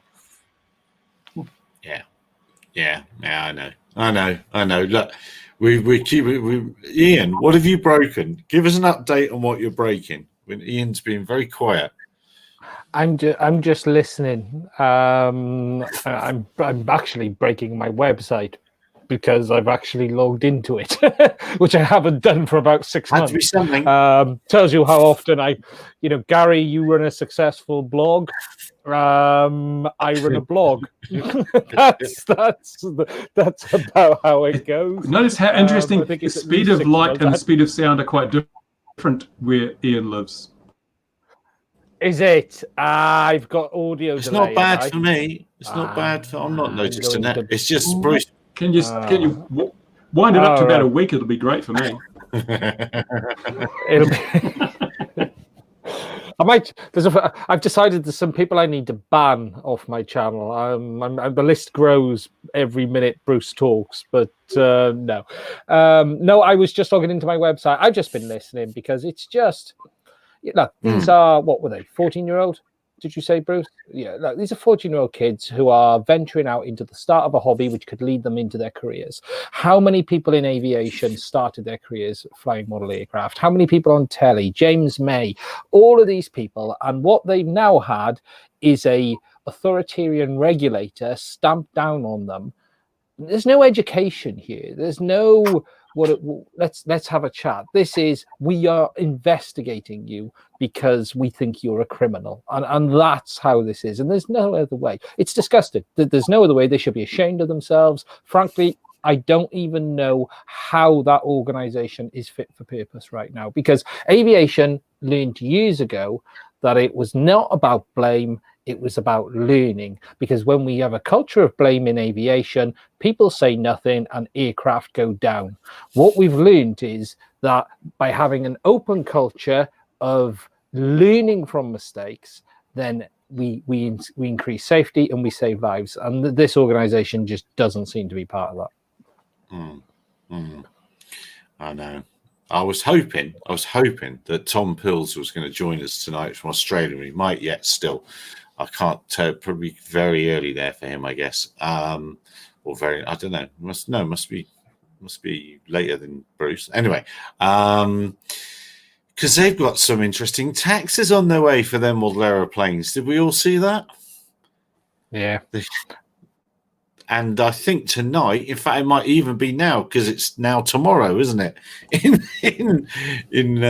Yeah, I know. Look, we keep Ian, what have you broken? Give us an update on what you're breaking. When Ian's been very quiet. I'm just listening. I'm actually breaking my website because I've actually logged into it, which I haven't done for about 6 months. Had to be something. Tells you how often Gary, you run a successful blog. I run a blog. that's about how it goes. Notice how interesting the speed of light and the speed of sound are quite different where Ian lives. Is it? I've got audio. It's not bad for me. It's not bad for. I'm not noticing that. It's just Bruce. Can you wind it up to about a week? It'll be great for me. It'll be. I might. I've decided there's some people I need to ban off my channel. The list grows every minute Bruce talks, but no. No, I was just logging into my website. I've just been listening because it's just, these are, what were they, 14-year-old? Did you say, Bruce? Yeah, look, these are 14-year-old kids who are venturing out into the start of a hobby which could lead them into their careers. How many people in aviation started their careers flying model aircraft? How many people on telly? James May, all of these people. And what they've now had is a authoritarian regulator stamped down on them. There's no education here. There's no let's have a chat. This is, we are investigating you because we think you're a criminal, and that's how this is. And there's no other way. It's disgusting. There's no other way. They should be ashamed of themselves. Frankly, I don't even know how that organization is fit for purpose right now, because aviation learned years ago that it was not about blame. It was about learning, because when we have a culture of blame in aviation, people say nothing and aircraft go down. What we've learned is that by having an open culture of learning from mistakes, then we increase safety and we save lives. And this organization just doesn't seem to be part of that. I know. I was hoping that Tom Pills was going to join us tonight from Australia. He might yet still. I can't tell. Probably very early there for him, I guess. Or very, I don't know. Must be later than Bruce. Anyway, because they've got some interesting taxes on their way for their model aeroplanes. Did we all see that? Yeah. And I think tonight, in fact, it might even be now, because it's now tomorrow, isn't it? In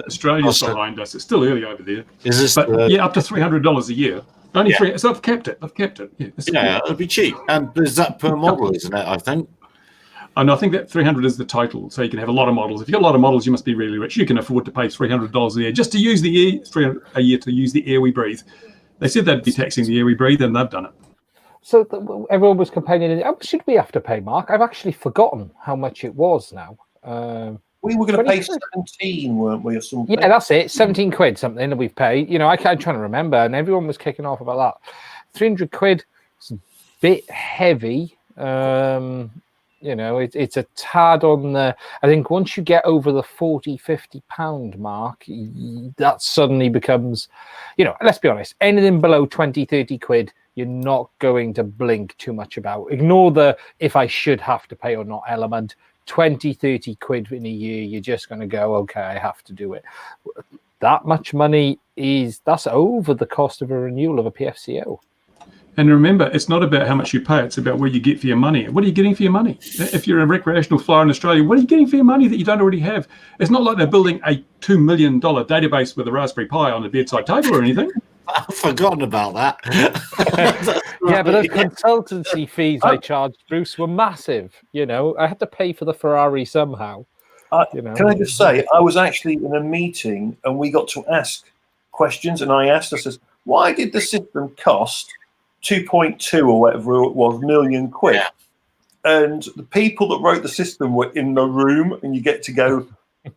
Australia's behind us. It's still early over there. Is this? But yeah, up to $300 a year. Only three. So I've kept it. Yeah, it'll be cheap. And is that per model, isn't it? I think. And I think that 300 is the total, so you can have a lot of models. If you've got a lot of models, you must be really rich. You can afford to pay $300 a year just to use the air, $300 a year to use the air we breathe. They said they'd be taxing the air we breathe, and they've done it. So everyone was complaining. How much should we have to pay, Mark? I've actually forgotten how much it was now. We were going to pay 17, weren't we, or something? Yeah, that's it. 17 quid, something that we've paid. I'm trying to remember, and everyone was kicking off about that. 300 quid is a bit heavy. It's a tad on the. I think once you get over the 40-50 pound mark, that suddenly becomes, let's be honest, anything below 20-30 quid, you're not going to blink too much about. Ignore the if I should have to pay or not element. 20-30 quid in a year, you're just going to go, okay, I have to do it. That much money that's over the cost of a renewal of a PFCO. And remember, it's not about how much you pay, it's about what you get for your money. What are you getting for your money? If you're a recreational flyer in Australia, what are you getting for your money that you don't already have? It's not like they're building a $2 million database with a Raspberry Pi on a bedside table or anything. I've forgotten about that. Yeah, but those consultancy fees I charged, Bruce, were massive. I had to pay for the Ferrari somehow. Can I just say, I was actually in a meeting and we got to ask questions, and I says, why did the system cost 2.2 or whatever it was million quid? Yeah. And the people that wrote the system were in the room, and you get to go,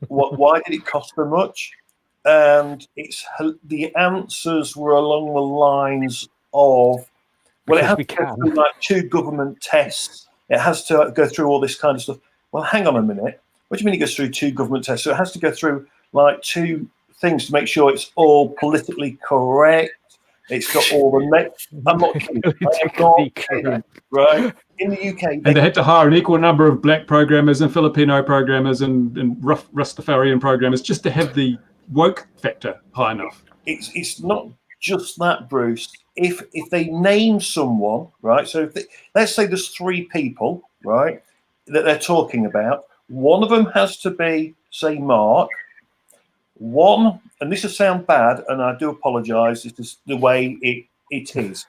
why did it cost so much? And the answers were along the lines of, well, it has to go through like 2 government tests. It has to go through all this kind of stuff. Well, hang on a minute. What do you mean it goes through 2 government tests? So it has to go through like 2 things to make sure it's all politically correct. It's got all the I'm not kidding. Right? In the UK. And they had to hire an equal number of black programmers and Filipino programmers and Rastafarian programmers just to have the woke factor high enough. It's not just that, Bruce. If they name someone, right? So let's say there's 3 people, right, that they're talking about. One of them has to be, say, Mark. One, and this will sound bad, and I do apologise. This is the way it is.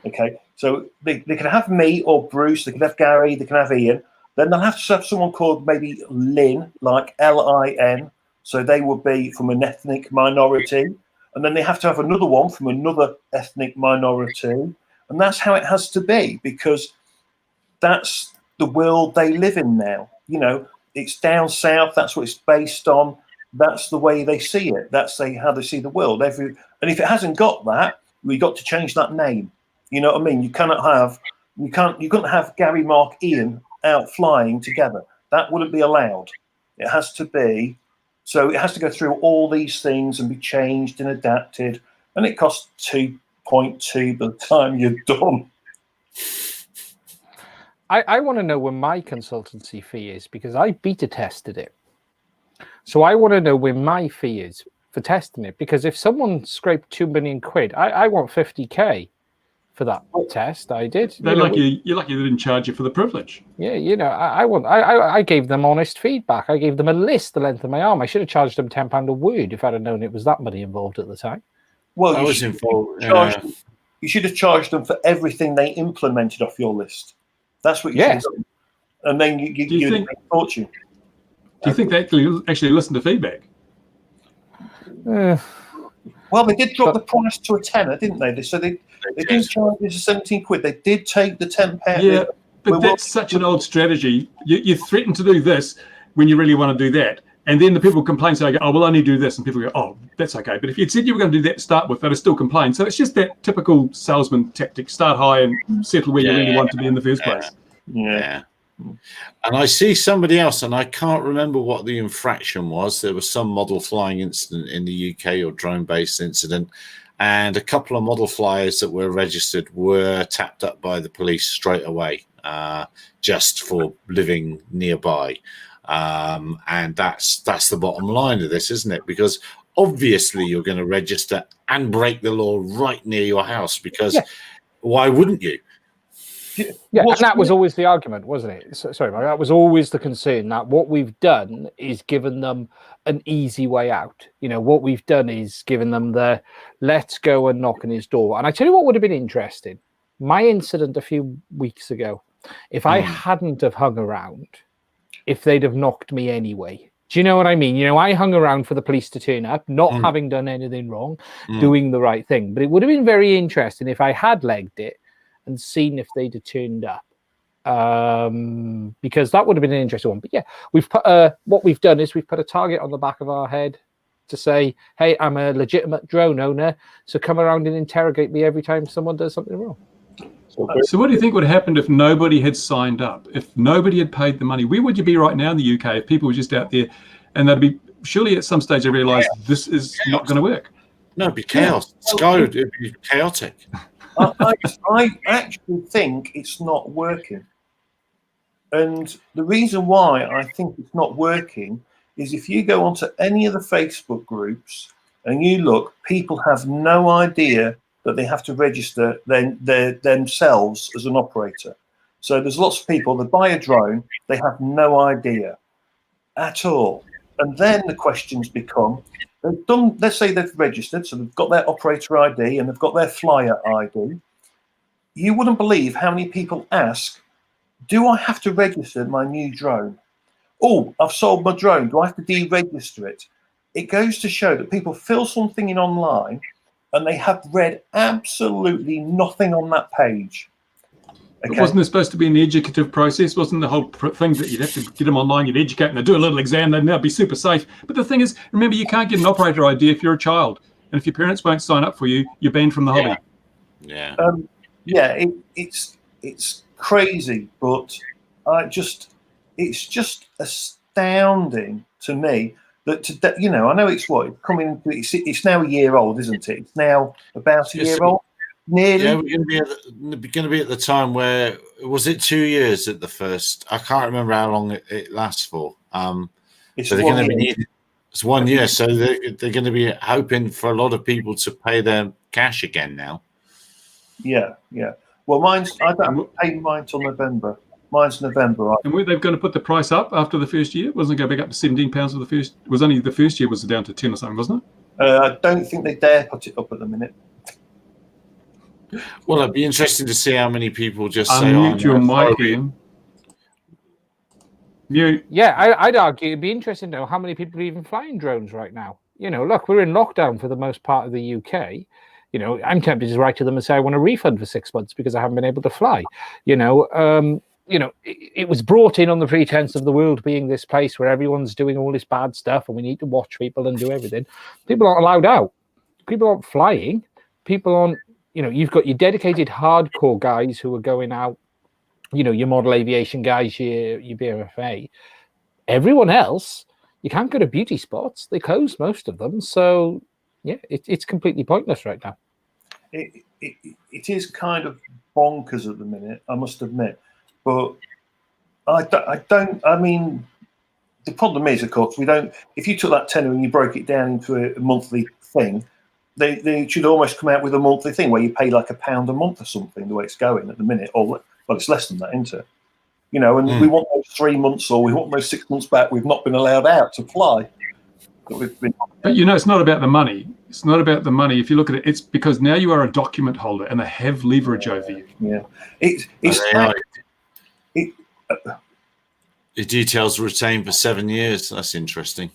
Okay, so they can have me or Bruce. They can have Gary. They can have Ian. Then they'll have to have someone called maybe Lynn, like Lin. So they would be from an ethnic minority. And then they have to have another one from another ethnic minority. And that's how it has to be, because that's the world they live in now. it's down south. That's what it's based on. That's the way they see it. That's how they see the world. And if it hasn't got that, we got to change that name. You know what I mean? You couldn't have Gary, Mark, Ian out flying together. That wouldn't be allowed. It has to be. So it has to go through all these things and be changed and adapted. And it costs 2.2 by the time you're done. I want to know when my consultancy fee is, because I beta tested it. So I want to know when my fee is for testing it, because if someone scraped 2 million quid, I want 50k for that test. I did. You're lucky they didn't charge you for the privilege. Yeah, I gave them honest feedback. I gave them a list the length of my arm. I should have charged them £10 a word if I'd have known it was that money involved at the time. Well, you should have charged them for everything they implemented off your list. That's what you should have done. And then you think fortune. Do you think they actually listen to feedback? Well, they did drop the price to a tenner, didn't they? So they didn't charge us 17 quid. They did take the £10. Yeah, but that's such an old strategy. You threaten to do this when you really want to do that. And then the people complain, so I go, oh, we'll only do this. And people go, oh, that's okay. But if you'd said you were going to do that to start with, they'd have still complained. So it's just that typical salesman tactic. Start high and settle where you really want to be in the first place. Yeah. And I see somebody else, and I can't remember what the infraction was. There was some model flying incident in the UK or drone-based incident, and a couple of model flyers that were registered were tapped up by the police straight away, just for living nearby. And that's the bottom line of this, isn't it? Because obviously you're going to register and break the law right near your house, because why wouldn't you? Yeah, and that was always the argument, wasn't it? Sorry, Mark, that was always the concern, that what we've done is given them an easy way out. You know, what we've done is given them the let's go and knock on his door. And I tell you what would have been interesting. My incident a few weeks ago, if I hadn't have hung around, if they'd have knocked me anyway. Do you know what I mean? You know, I hung around for the police to turn up, not having done anything wrong, doing the right thing. But it would have been very interesting if I had legged it and seen if they'd have turned up, because that would have been an interesting one. But yeah, we've put what we've done is we've put a target on the back of our head to say, hey, I'm a legitimate drone owner, so come around and interrogate me every time someone does something wrong. So what do you think would have happened if nobody had signed up, if nobody had paid the money? Where would you be right now in the UK if people were just out there, and they'd be, surely at some stage they realised this is not going to work? No, it'd be chaos. It'd be chaotic. I actually think it's not working. And the reason why I think it's not working is if you go onto any of the Facebook groups and you look, people have no idea that they have to register themselves as an operator. So there's lots of people that buy a drone, they have no idea at all. And then the questions become, they've done, let's say they've registered, so they've got their operator ID and they've got their flyer ID. You wouldn't believe how many people ask, do I have to register my new drone? Oh, I've sold my drone. Do I have to deregister it? It goes to show that people fill something in online and they have read absolutely nothing on that page. Okay. Wasn't there supposed to be an educative process? Wasn't the whole thing that you'd have to get them online, you'd educate them, they'd do a little exam, they'd now be super safe. But the thing is, remember, you can't get an operator ID if you're a child. And if your parents won't sign up for you, you're banned from the hobby. Yeah. It's crazy, but it's just astounding to me that today, you know, I know it's it's now a year old, isn't it? It's now about a year old. Nearly. Yeah, we're going to be at the time where, was it 2 years at the first? I can't remember how long it lasts for. It's so they're going to be it's 1 year, so they're going to be hoping for a lot of people to pay their cash again now. Yeah. Well, I don't pay mine till November. Mine's November. And were they going to put the price up after the first year? Wasn't it going back up to £17 for the first? It was only the first year was down to 10 or something, wasn't it? I don't think they dare put it up at the minute. Well, it'd be interesting to see how many people just say, "Unmute your mic, Ian." Yeah, I'd argue it'd be interesting to know how many people are even flying drones right now. You know, look, we're in lockdown for the most part of the UK. You know, I'm tempted to write to them and say I want a refund for 6 months because I haven't been able to fly. You know, it was brought in on the pretense of the world being this place where everyone's doing all this bad stuff and we need to watch people and do everything. People aren't allowed out. People aren't flying. People aren't, you've got your dedicated hardcore guys who are going out, your model aviation guys, your BMFA. Everyone else, you can't go to beauty spots. They close most of them. So, yeah, it's completely pointless right now. It is kind of bonkers at the minute, I must admit. But I mean, the problem is, of course, if you took that tenner and you broke it down into a monthly thing, they should almost come out with a monthly thing where you pay like £1 a month or something, the way it's going at the minute. Or, well, it's less than that, isn't it? And we want those 3 months or we want those 6 months back. We've not been allowed out to fly. But it's not about the money. It's not about the money. If you look at it, it's because now you are a document holder and they have leverage over you. Yeah. The details retained for 7 years. That's interesting.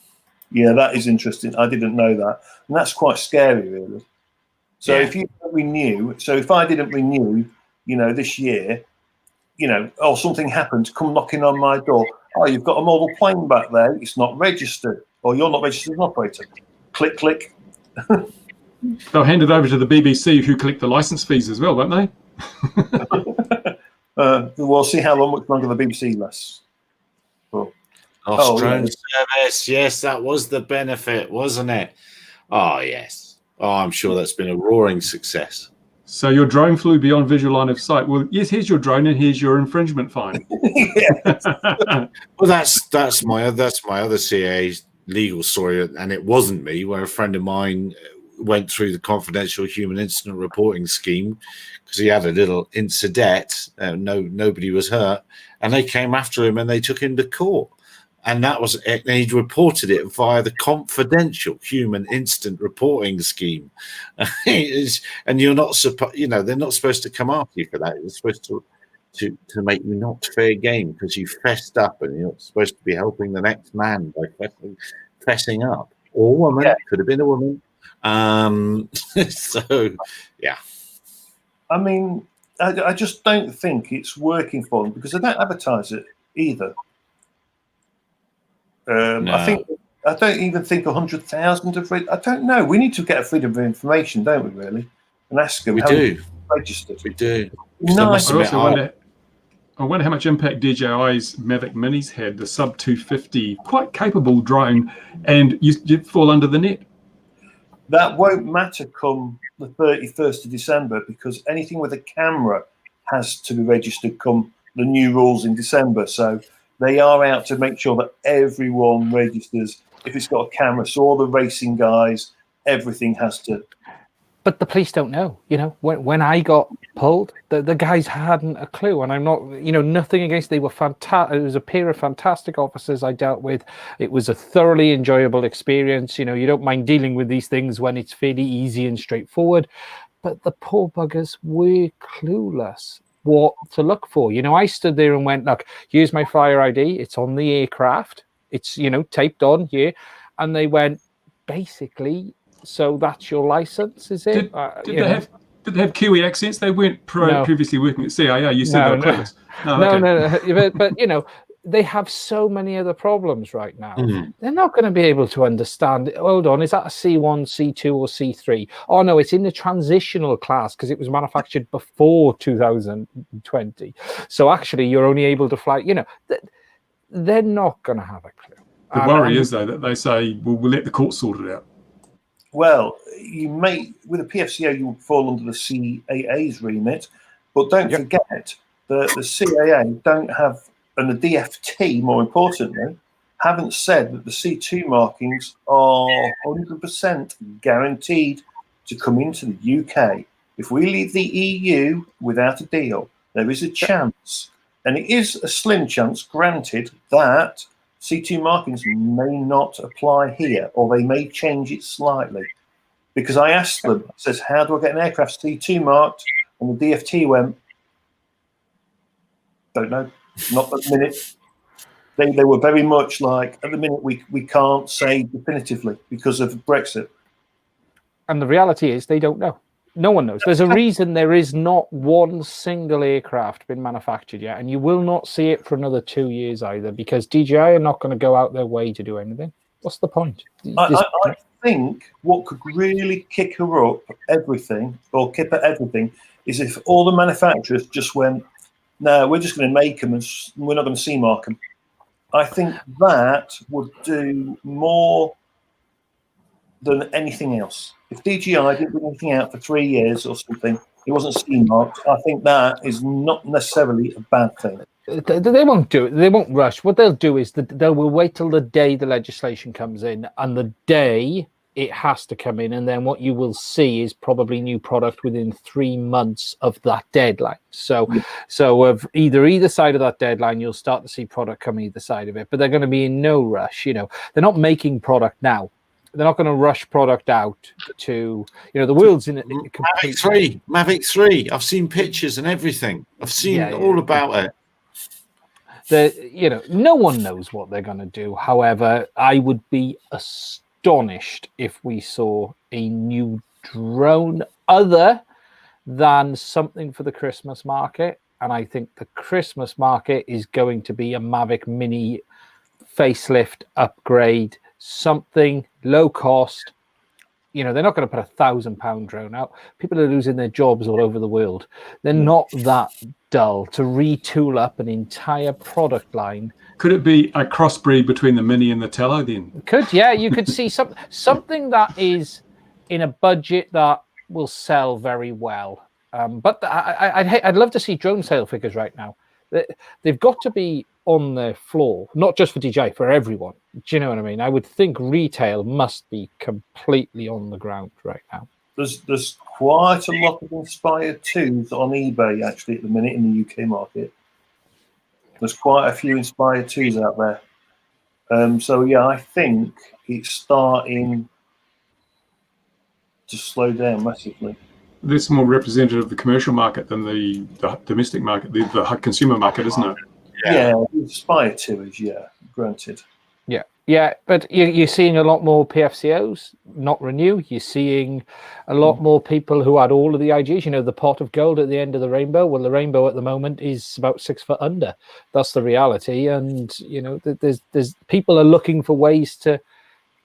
Yeah, that is interesting. I didn't know that. And that's quite scary, really. So if you don't renew, if I didn't renew, this year, something happened, come knocking on my door. Oh, you've got a model plane back there. It's not registered. Or you're not registered as an operator. Click, click. They'll hand it over to the BBC who collect the license fees as well, won't they? We'll see how much longer the BBC lasts. Drone service. Yes, that was the benefit, wasn't it? Oh, yes. Oh, I'm sure that's been a roaring success. So your drone flew beyond visual line of sight. Well, yes, here's your drone and here's your infringement fine. Well, that's my other CA legal story, and it wasn't me, where a friend of mine went through the confidential human incident reporting scheme because he had a little incident. Nobody was hurt, and they came after him and they took him to court. And that was it. And he'd reported it via the confidential human incident reporting scheme. And you're not supposed, they're not supposed to come after you for that. They're supposed to make you not fair game because you fessed up, and you're not supposed to be helping the next man by fessing up. Or a woman, could have been a woman. So, yeah. I mean, I just don't think it's working for them because they don't advertise it either. No. I don't even think 100,000 of I don't know. We need to get a freedom of information, don't we? Really, and ask them. We do. Registered. We do. No, I wonder how much impact DJI's Mavic Minis had. The sub 250, quite capable drone, and you fall under the net. That won't matter come the 31st of December because anything with a camera has to be registered come the new rules in December. So. They are out to make sure that everyone registers if it's got a camera. So all the racing guys, everything has to. But the police don't know. When I got pulled, the guys hadn't a clue. And I'm not, nothing against. They were fantastic. It was a pair of fantastic officers I dealt with. It was a thoroughly enjoyable experience. You don't mind dealing with these things when it's fairly easy and straightforward. But the poor buggers were clueless what to look for. I stood there and went, look, here's my flyer ID. It's on the aircraft. It's, taped on here. And they went, basically, so that's your license, is it? Did they have Kiwi accents? They weren't previously working at CIA. You said they were clueless. No. But, they have so many other problems right now. They're not going to be able to understand. Hold on, is that a C1, C2, or C3? Oh, no, it's in the transitional class because it was manufactured before 2020. So actually, you're only able to fly. They're not going to have a clue. The worry is, though, that they say, well, we'll let the court sort it out. Well, you may, with a PFCO, you will fall under the CAA's remit, but don't forget that the CAA don't have, and the DFT, more importantly, haven't said that the C2 markings are 100% guaranteed to come into the UK. If we leave the EU without a deal, there is a chance, and it is a slim chance, granted, that C2 markings may not apply here, or they may change it slightly. Because I asked them, I says, how do I get an aircraft C2 marked? And the DFT went, don't know. Not at the minute. They were very much like, at the minute, we can't say definitively because of Brexit. And the reality is they don't know. No one knows. There's a reason there is not one single aircraft been manufactured yet, and you will not see it for another 2 years either, because DJI are not going to go out their way to do anything. What's the point? I think what could really kick her up everything, or kip at everything, is if all the manufacturers just went, no, we're just going to make them and we're not going to CMark them. I think that would do more than anything else. If DJI didn't bring anything out for 3 years or something, it wasn't CMarked, I think that is not necessarily a bad thing. They won't do it. They won't rush. What they'll do is they will wait till the day the legislation comes in, and the day it has to come in, and then what you will see is probably new product within 3 months of that deadline. So of either side of that deadline, you'll start to see product come either side of it. But they're going to be in no rush. You know, they're not making product now. They're not going to rush product out to, you know, the world's in a complete... Mavic 3. I've seen pictures and everything. I've seen all about it. You know, no one knows what they're going to do. However, I would be astonished if we saw a new drone other than something for the Christmas market. And I think the Christmas market is going to be a Mavic Mini facelift upgrade, something low cost. You know, they're not going to put £1,000 drone out. People are losing their jobs all over the world. They're not that dull to retool up an entire product line. Could it be a crossbreed between the Mini and the Tello then? Could, yeah. You could see something that is in a budget that will sell very well. But I'd love to see drone sale figures right now. They've got to be on the floor, not just for DJI, for everyone. Do you know what I mean? I would think retail must be completely on the ground right now. There's quite a lot of Inspire 2s on eBay actually at the minute in the UK market. There's quite a few Inspire 2s out there. So yeah, I think it's starting to slow down massively. That's more representative of the commercial market than the domestic market, the consumer market, isn't it? Yeah, the Inspire 2 is, granted. Yeah, but you're seeing a lot more PFCOs not renew. You're seeing a lot more people who had all of the ideas. You know, the pot of gold at the end of the rainbow. Well, the rainbow at the moment is about 6 foot under. That's the reality. And, you know, there's people are looking for ways to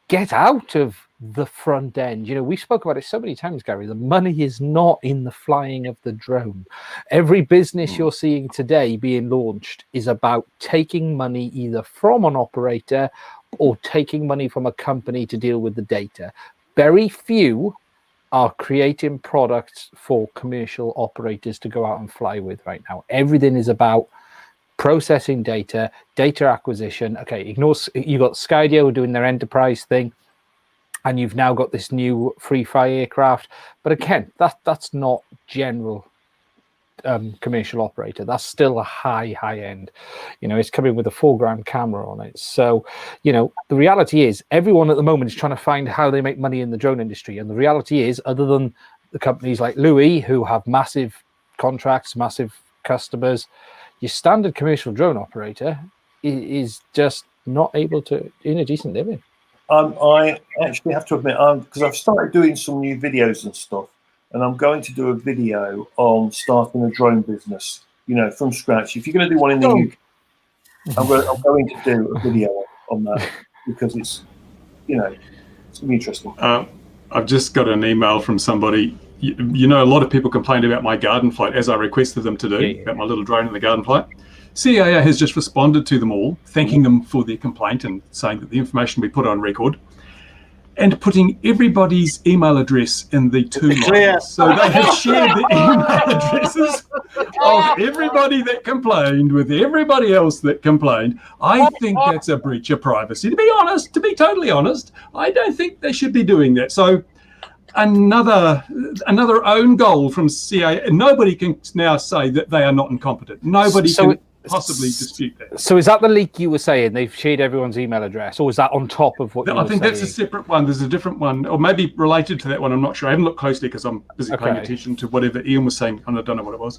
get out of the front end. You know, we spoke about it so many times, Gary. The money is not in the flying of the drone. Every business you're seeing today being launched is about taking money either from an operator or taking money from a company to deal with the data. Very few are creating products for commercial operators to go out and fly with right now. Everything is about processing data acquisition. Okay, you got Skydio doing their enterprise thing, and you've now got this new free fly aircraft. But again, that's not general commercial operator. That's still a high end. You know, it's coming with a 4-gram camera on it. So, you know, the reality is everyone at the moment is trying to find how they make money in the drone industry. And the reality is, other than the companies like Louis, who have massive contracts, massive customers, your standard commercial drone operator is just not able to earn a decent living. I actually have to admit, because I've started doing some new videos and stuff, and I'm going to do a video on starting a drone business, you know, from scratch. If you're going to do one in the UK, I'm going to do a video on that because it's, you know, it's going to be interesting. I've just got an email from somebody. You know, a lot of people complained about my garden flight, as I requested them to do, about my little drone in the garden flight. CAA has just responded to them all, thanking them for their complaint and saying that the information we put on record, and putting everybody's email address in the 2 lines. So they have shared the email addresses of everybody that complained with everybody else that complained. I think that's a breach of privacy. To be totally honest, I don't think they should be doing that. So another own goal from CAA. Nobody can now say that they are not incompetent. Nobody can possibly dispute that. So is that the leak you were saying? They've shared everyone's email address, or is that on top of what you were saying? I think that's a separate one. There's a different one, or maybe related to that one. I'm not sure. I haven't looked closely because I'm busy paying attention to whatever Ian was saying, and I don't know what it was.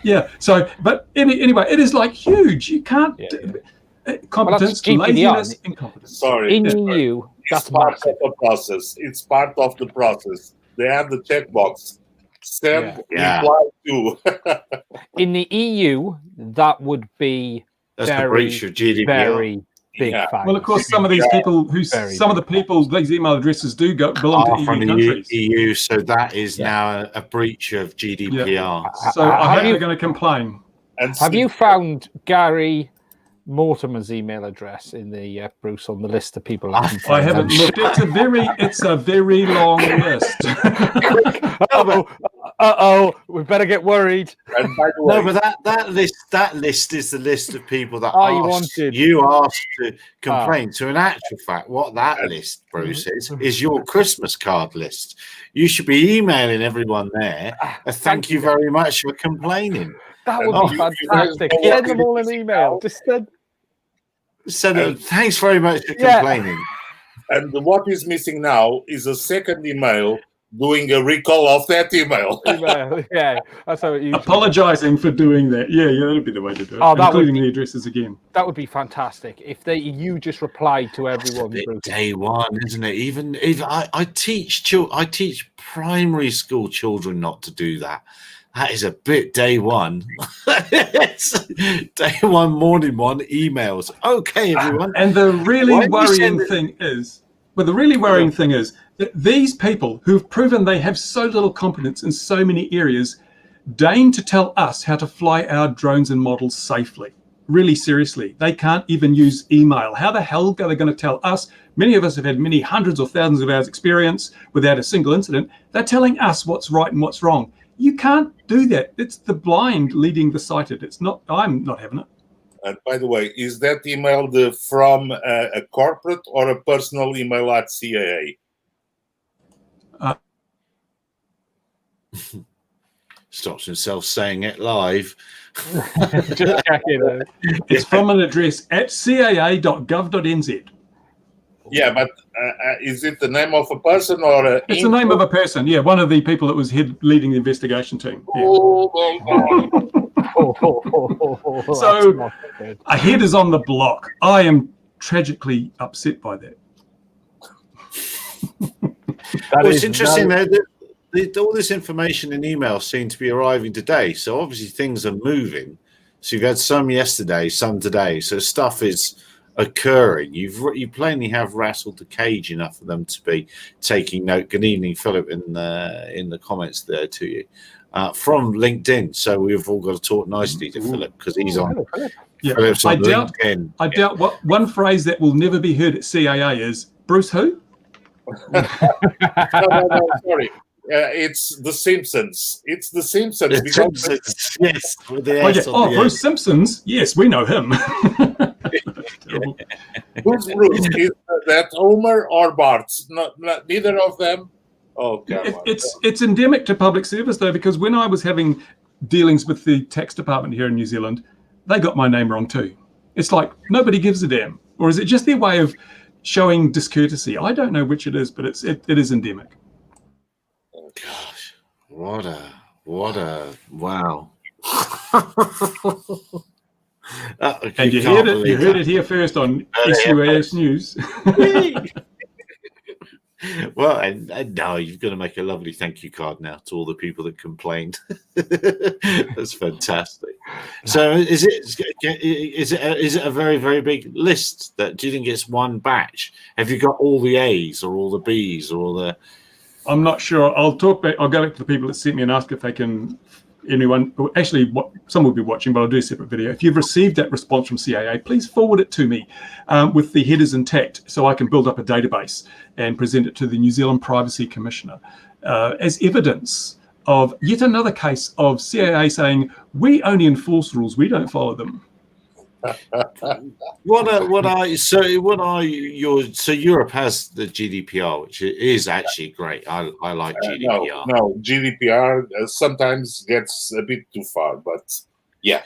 Yeah. So, but anyway, it is like huge. You can't competence, laziness, incompetence. Sorry. In you, it's part of the process. It's part of the process. they have the checkbox. Send Yeah. reply to. In the EU, that would be That's the very, breach of GDPR. very big Yeah. fine. Well, of course, some of these people these email addresses do belong to From EU the countries. EU, so that is now a breach of GDPR. So I hope you- they're going to complain. And Have you found Gary Mortimer's email address in the Bruce on the list of people that complain? I haven't looked. It's a very long list. We better get worried. And by the way, No, but that list is the list of people that you asked to complain. So in actual fact, what that list, Bruce, is your Christmas card list. You should be emailing everyone there. Thank you very much for complaining. That would be fantastic. Send them all an email. Just Thanks very much for complaining. And what is missing now is a second email doing a recall of that email. Yeah, that's how it usually Apologizing for doing that. Yeah, that'd be the way to do it. Oh, that including the addresses again. That would be fantastic if you just replied to everyone. Day one, isn't it? Even I teach primary school children not to do that. That is a bit day one. It's day one, morning one, emails. Okay, everyone. And the really worrying thing is that these people who've proven they have so little competence in so many areas deign to tell us how to fly our drones and models safely. Really seriously, they can't even use email. How the hell are they going to tell us? Many of us have had many hundreds or thousands of hours experience without a single incident. They're telling us what's right and what's wrong. You can't do that. It's the blind leading the sighted. It's not. I'm not having it. And by the way, is that email from a corporate or a personal email at CAA? Stops himself saying it live. Just checking. It's from an address at caa.gov.nz. Yeah, but is it the name of a person or it's the name of a person? Yeah, one of the people that was leading the investigation team. Yeah. So a head is on the block. I am tragically upset by that. It's interesting though that all this information in email seems to be arriving today. So obviously things are moving. So you've had some yesterday, some today. So stuff is occurring. You plainly have rattled the cage enough for them to be taking note. Good evening, Philip, in the comments there to you from LinkedIn. So we've all got to talk nicely to Philip because he's on. Yeah. Philip's on LinkedIn. I doubt what one phrase that will never be heard at CAA is Bruce who? No, sorry. It's The Simpsons. It's The Simpsons. Yes. Bruce Simpsons. Yes, we know him. Who's Bruce? Is that Homer or Bart? Neither of them. Oh, come on. It's endemic to public service though, because when I was having dealings with the tax department here in New Zealand, they got my name wrong too. It's like nobody gives a damn, or is it just their way of showing discourtesy? I don't know which it is, but it is endemic. Gosh, what a wow. And you heard it here first on SUAS News. Well, and now you've got to make a lovely thank you card now to all the people that complained. That's fantastic. So, is it a very, very big list? That do you think it's one batch? Have you got all the A's or all the B's or all the? I'm not sure. I'll go back to the people that sent me and ask if they can. Some will be watching, but I'll do a separate video. If you've received that response from CAA, please forward it to me with the headers intact so I can build up a database and present it to the New Zealand Privacy Commissioner as evidence of yet another case of CAA saying, we only enforce rules, we don't follow them. So Europe has the GDPR, which is actually great. I like GDPR. No, GDPR sometimes gets a bit too far, but yeah.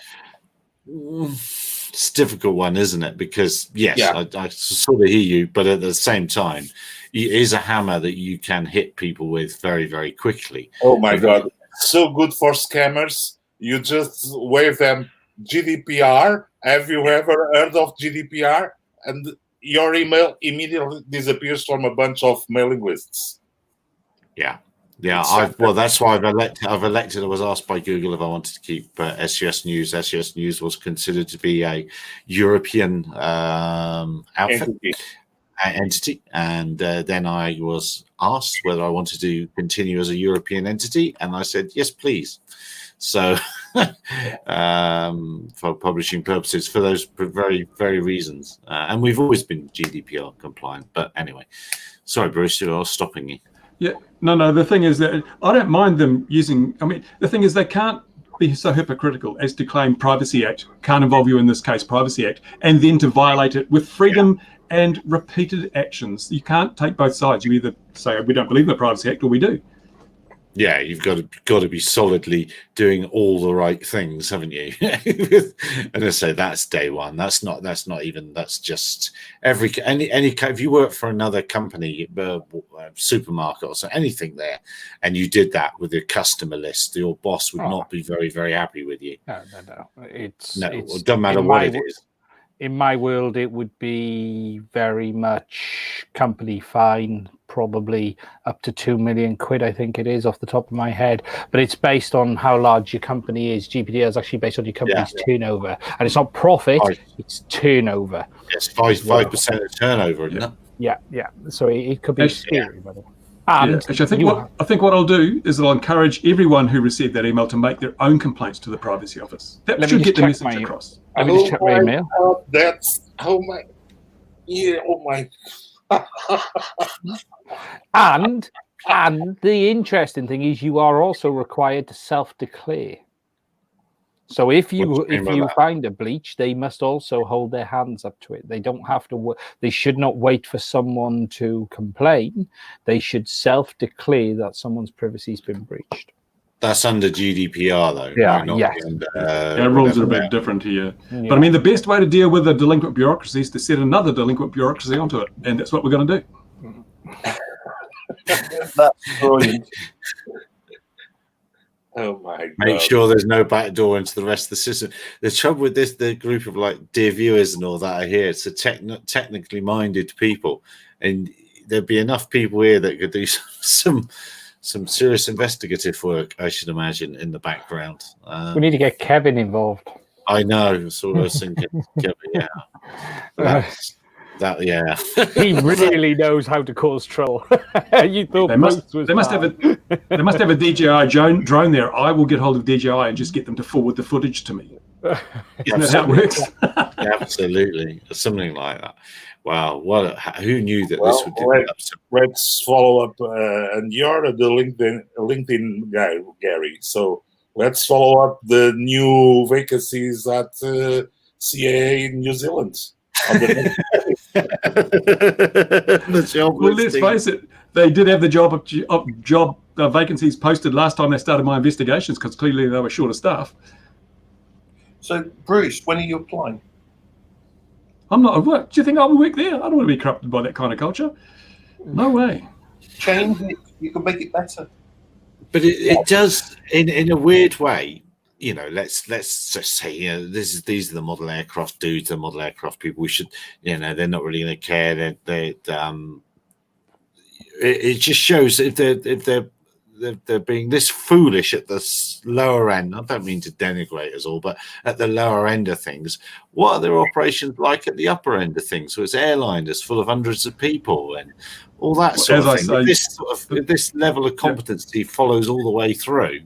It's a difficult one, isn't it? Because I sort of hear you, but at the same time, it is a hammer that you can hit people with very, very quickly. Oh my God. So good for scammers. You just wave them GDPR. Have you ever heard of GDPR? And your email immediately disappears from a bunch of mailing lists. Yeah. Yeah, that's why I've elected. I was asked by Google if I wanted to keep SUS News. SUS News was considered to be a European outfit. Entity, and then I was asked whether I wanted to continue as a European entity, and I said yes, please. So, for publishing purposes, for those very, very reasons, and we've always been GDPR compliant. But anyway, sorry, Bruce, I was stopping you. Yeah, no. The thing is that I don't mind them using. I mean, the thing is they can't be so hypocritical as to claim Privacy Act can't involve you in this case, Privacy Act, and then to violate it with freedom and repeated actions. You can't take both sides. You either say we don't believe in the Privacy Act, or we do. Yeah, you've got to be solidly doing all the right things, haven't you? And I say that's day one. That's just any if you work for another company, supermarket or so, anything there, and you did that with your customer list, your boss would not be very, very happy with you. No. It doesn't matter what it is. In my world, it would be very much company fine, probably up to 2 million quid, I think it is, off the top of my head. But it's based on how large your company is. GPDR is actually based on your company's turnover, and it's not profit; it's turnover. It's 5% of turnover, isn't it? Yeah. So it could be scary, by the way. Actually, I think what I'll do is I'll encourage everyone who received that email to make their own complaints to the Privacy Office. That should get the message across. Let me just check my email. And the interesting thing is you are also required to self-declare. So if you find a breach, they must also hold their hands up to it. They don't have to. They should not wait for someone to complain. They should self-declare that someone's privacy has been breached. That's under GDPR, though. Yeah, rules are a bit different here. Yeah. But I mean, the best way to deal with a delinquent bureaucracy is to set another delinquent bureaucracy onto it, and that's what we're going to do. That's brilliant. Oh my God. Make sure there's no backdoor into the rest of the system. The trouble with the group of dear viewers and all that I hear, it's a technically minded people, and there'd be enough people here that could do some serious investigative work, I should imagine, in the background. We need to get Kevin involved. I know, that's what I was thinking. Yeah. He really knows how to cause trouble. You thought they must have a DJI drone there. I will get hold of DJI and just get them to forward the footage to me. Isn't that how it works? Absolutely, something like that. Wow, who knew that this would do? Let's follow up, and you're the LinkedIn guy, Gary. So let's follow up the new vacancies at CAA in New Zealand. Well, let's face it, they did have the job vacancies posted last time they started my investigations, because clearly they were short of staff. So, Bruce, when are you applying? I'm not at work. Do you think I'll work there? I don't want to be corrupted by that kind of culture. No way. Change it. You can make it better. But it does, in a weird way. You know, let's just say, these are the model aircraft dudes, the model aircraft people. We should, they're not really going to care. It just shows if they're being this foolish at the lower end. I don't mean to denigrate us all, but at the lower end of things, what are their operations like at the upper end of things? So it's airliners full of hundreds of people and all that sort of thing. If this level of competency follows all the way through.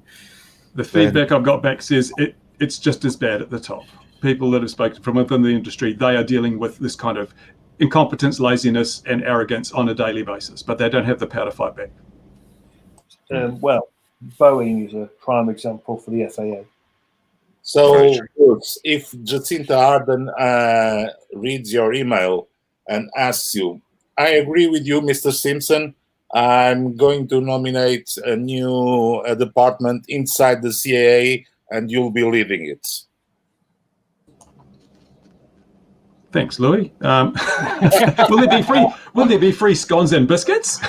The feedback I've got back says it's just as bad at the top. People that have spoken from within the industry, they are dealing with this kind of incompetence, laziness, and arrogance on a daily basis, but they don't have the power to fight back. Well, Boeing is a prime example for the FAA. So, if Jacinta Ardern reads your email and asks you, I agree with you, Mr. Simpson, I'm going to nominate a new department inside the CAA, and you'll be leading it. Thanks, Louis. Will there be free scones and biscuits?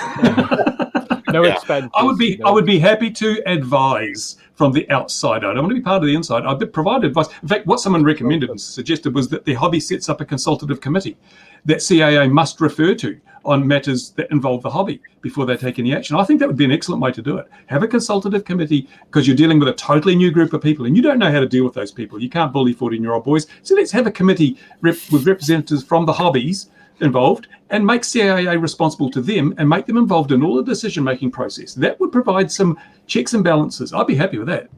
No expense. I would be happy to advise from the outside. I don't want to be part of the inside. I've provided advice. In fact, what someone recommended and suggested was that the hobby sets up a consultative committee that CAA must refer to on matters that involve the hobby before they take any action. I think that would be an excellent way to do it. Have a consultative committee, because you're dealing with a totally new group of people and you don't know how to deal with those people. You can't bully 14-year-old boys. So let's have a committee with representatives from the hobbies involved and make CAA responsible to them and make them involved in all the decision-making process. That would provide some checks and balances. I'd be happy with that.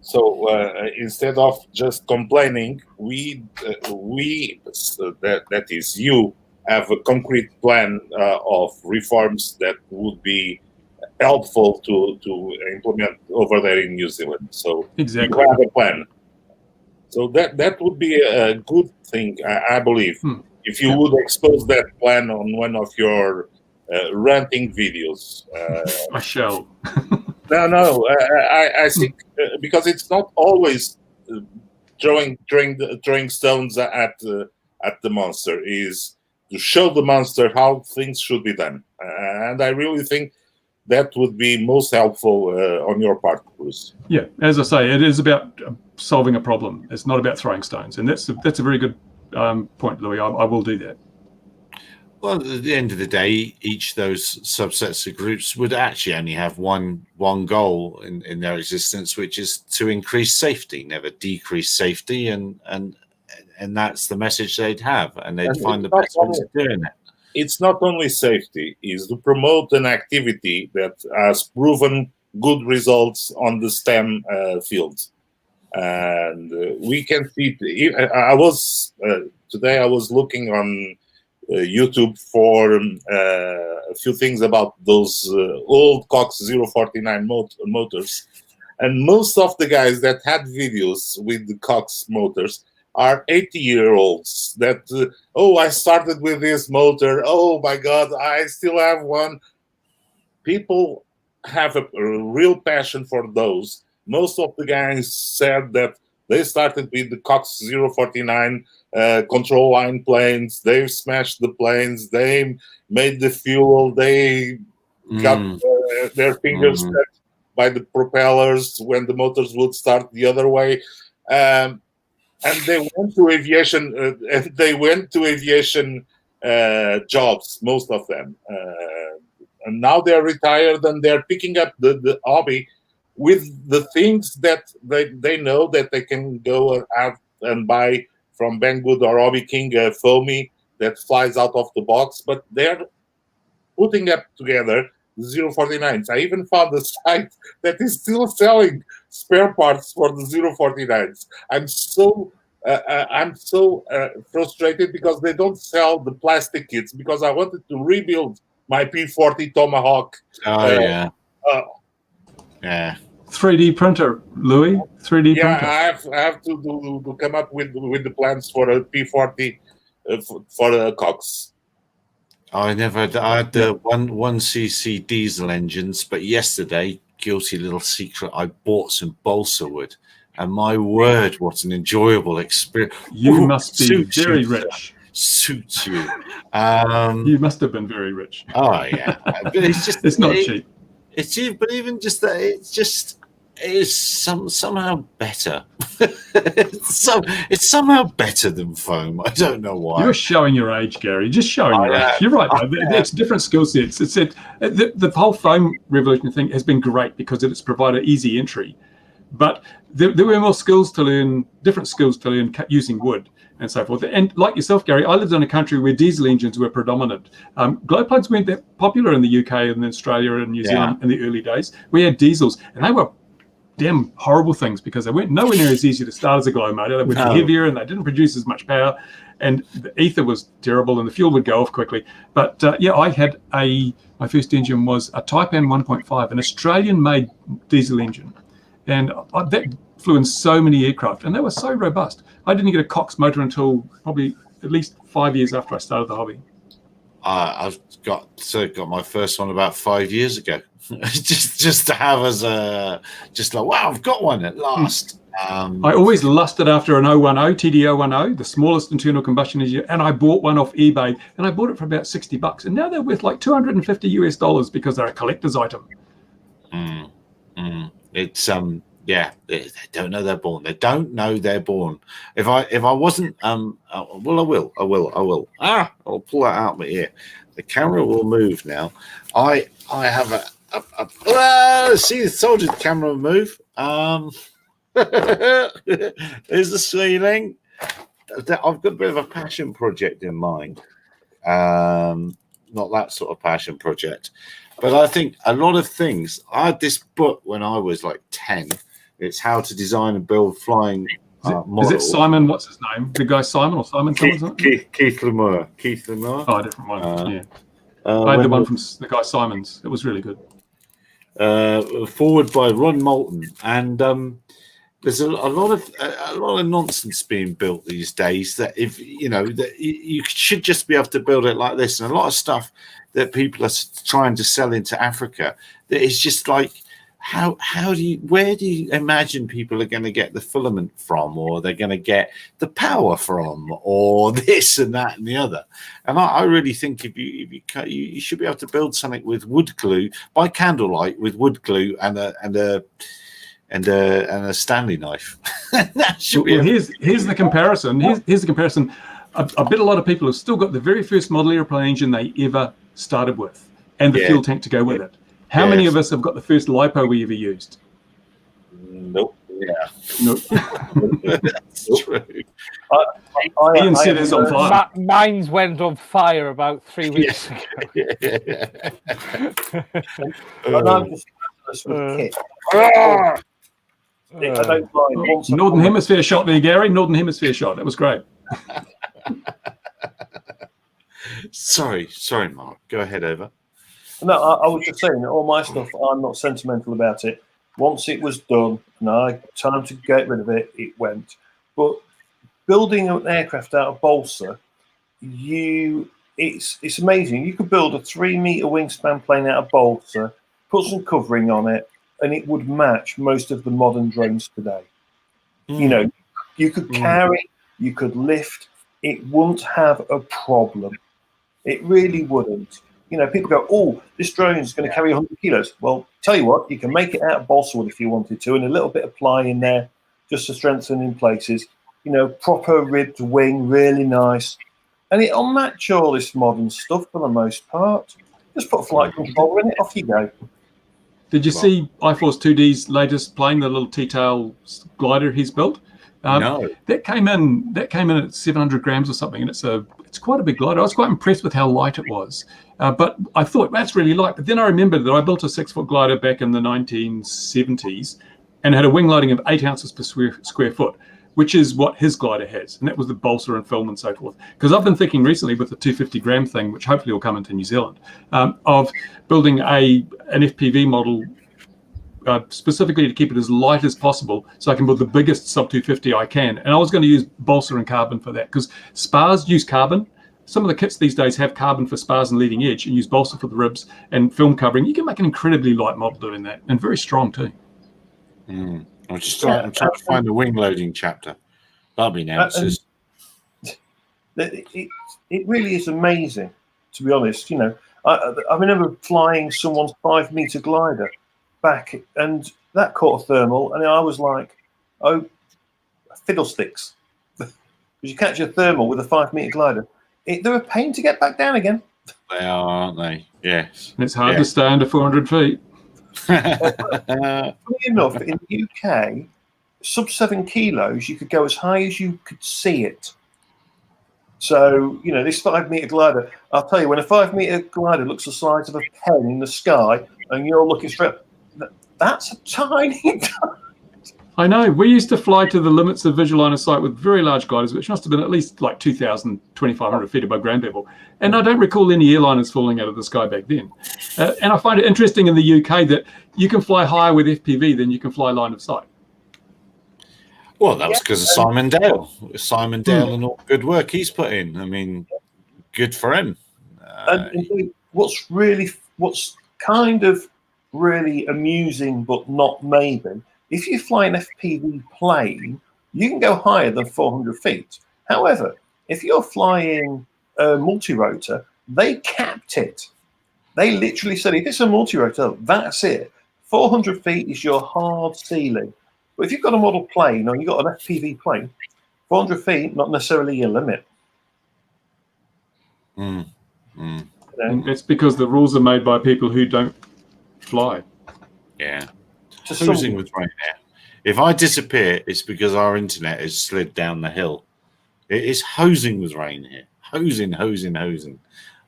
So instead of just complaining, that is you, have a concrete plan of reforms that would be helpful to implement over there in New Zealand. So exactly, you have a plan. So that would be a good thing, I believe, if you would expose that plan on one of your ranting videos. I shall. No. I think because it's not always throwing stones at the monster. Is to show the monster how things should be done, and I really think that would be most helpful on your part, Bruce. Yeah, as I say, it is about solving a problem. It's not about throwing stones, and that's a very good point, Louis. I will do that. Well, at the end of the day, each of those subsets of groups would actually only have one goal in their existence, which is to increase safety, never decrease safety, and that's the message they'd have, and they'd find the best ways of doing it. It's not only safety; it's to promote an activity that has proven good results on the STEM field, and we can see. Today I was looking on YouTube for a few things about those old Cox 049 motors, and most of the guys that had videos with the Cox motors are 80-year-olds that I started with this motor, oh my god, I still have one. People have a real passion for those. Most of the guys said that they started with the Cox 049 control line planes. They've smashed the planes. They made the fuel. They got their fingers cut by the propellers when the motors would start the other way. And they went to aviation. Jobs, most of them. And now they're retired and they're picking up the hobby with the things that they know that they can go out and buy from Banggood or Hobby King, foamy that flies out of the box, but they're putting up together the 049s. I even found a site that is still selling spare parts for the 049s. I'm so frustrated because they don't sell the plastic kits, because I wanted to rebuild my P40 Tomahawk. Yeah. 3D printer, Louis. 3D printer. I have to come up with the plans for a P40 for a Cox. I had the 1cc diesel engines, but yesterday, guilty little secret, I bought some balsa wood, and my word, what an enjoyable experience! You must be very rich. Suits you. You must have been very rich. Oh yeah, but it's not cheap. It's cheap, but even just that, it's somehow better. It's somehow better than foam. I don't know why. You're showing your age, Gary. Just showing your age. You're right. It's different skill sets. It's the whole foam revolution thing has been great because it's provided easy entry, but there were more skills to learn, different skills to learn using wood and so forth. And like yourself, Gary, I lived in a country where diesel engines were predominant. Glow plugs weren't that popular in the UK and Australia and New Zealand in the early days. We had diesels, and they were damn horrible things because they weren't nowhere near as easy to start as a glow motor. They were heavier and they didn't produce as much power, and the ether was terrible and the fuel would go off quickly. But I had my first engine was a Taipan 1.5, an Australian-made diesel engine, and that flew in so many aircraft, and they were so robust. I didn't get a Cox motor until probably at least 5 years after I started the hobby. I've got my first one about 5 years ago. just to have as just like, wow, I've got one at last. I always lusted after an 010, TD010, the smallest internal combustion engine, and I bought one off eBay, and I bought it for about $60, and now they're worth like $250 because they're a collector's item. It's they don't know they're born. They don't know they're born. If I wasn't, well, I will. I'll pull that out of my ear. The camera will move now. I have a see, I told you the camera will move. There's the ceiling. I've got a bit of a passion project in mind. Not that sort of passion project, but I think a lot of things. I had this book when I was like 10. It's how to design and build flying models. Is it Simon? What's his name? The guy Simon or Simon? Keith Lemire. Keith Lemire. Oh, a different one. Yeah. I had the one from the guy Simons. It was really good. Forward by Ron Moulton, and there's a lot of nonsense being built these days. That if you should just be able to build it like this, and a lot of stuff that people are trying to sell into Africa that is just like. Where do you imagine people are going to get the filament from, or they're going to get the power from, or this and that and the other? And I really think if you should be able to build something with wood glue by candlelight with wood glue and a Stanley knife. Here's the comparison. Here's the comparison. I bet a lot of people have still got the very first model airplane engine they ever started with, and the fuel tank to go with it. How many of us have got the first lipo we ever used? Nope. Yeah. Nope. That's true. Ian said it's on fire. Mine's went on fire about 3 weeks ago. And I'm just with kit. I don't mind. Northern Hemisphere shot there, Gary. Northern Hemisphere shot. That was great. Sorry, Mark. Go ahead, Eva. No, I was just saying that all my stuff, I'm not sentimental about it. Once it was done and I had time to get rid of it, it went. But building an aircraft out of balsa, it's amazing. You could build a 3-meter wingspan plane out of balsa, put some covering on it, and it would match most of the modern drones today. You could carry, you could lift, it wouldn't have a problem. It really wouldn't. People go, oh, this drone is going to carry 100 kilos. Well, tell you what, you can make it out of balsa wood if you wanted to, and a little bit of ply in there just to strengthen in places. Proper ribbed wing, really nice. And it'll match all this modern stuff for the most part. Just put a flight controller in it, off you go. Did you see iForce 2D's latest plane, the little T-tail glider he's built? No. That came in at 700 grams or something, and it's quite a big glider. I was quite impressed with how light it was. But I thought that's really light. But then I remembered that I built a 6-foot glider back in the 1970s and had a wing loading of 8 ounces per square foot, which is what his glider has. And that was the balsa and film and so forth. Because I've been thinking recently with the 250-gram thing, which hopefully will come into New Zealand, of building an FPV model specifically to keep it as light as possible so I can build the biggest sub 250 I can. And I was going to use balsa and carbon for that because spars use carbon. Some of the kits these days have carbon for spars and leading edge and use balsa for the ribs and film covering. You can make an incredibly light model doing that, and very strong too. I'm trying to find the wing loading chapter. That'll be now. It really is amazing, to be honest. I remember flying someone's 5-meter glider back, and that caught a thermal, and I was like, oh, fiddlesticks. Because you catch a thermal with a 5-meter glider. They're a pain to get back down again. They are, aren't they? Yes. And it's hard to stay under 400 feet. Funny enough, in the UK, sub 7 kilos, you could go as high as you could see it. So, this 5-meter glider, I'll tell you, when a 5-meter glider looks the size of a pen in the sky and you're looking straight, that's a tiny. I know. We used to fly to the limits of visual line of sight with very large gliders, which must have been at least like 2,000, 2,500 feet above ground level. And I don't recall any airliners falling out of the sky back then. And I find it interesting in the UK that you can fly higher with FPV than you can fly line of sight. Well, that was because of Simon Dale. Simon Dale and all the good work he's put in. I mean, good for him. And what's kind of really amusing, but not maybe, if you fly an FPV plane, you can go higher than 400 feet. However, if you're flying a multi-rotor, they capped it. They literally said, if it's a multi-rotor, that's it. 400 feet is your hard ceiling. But if you've got a model plane or you've got an FPV plane, 400 feet, not necessarily your limit. And it's because the rules are made by people who don't fly. Yeah. To Hosing some, with rain here. If I disappear, it's because our internet has slid down the hill. It is hosing with rain here. Hosing. oh,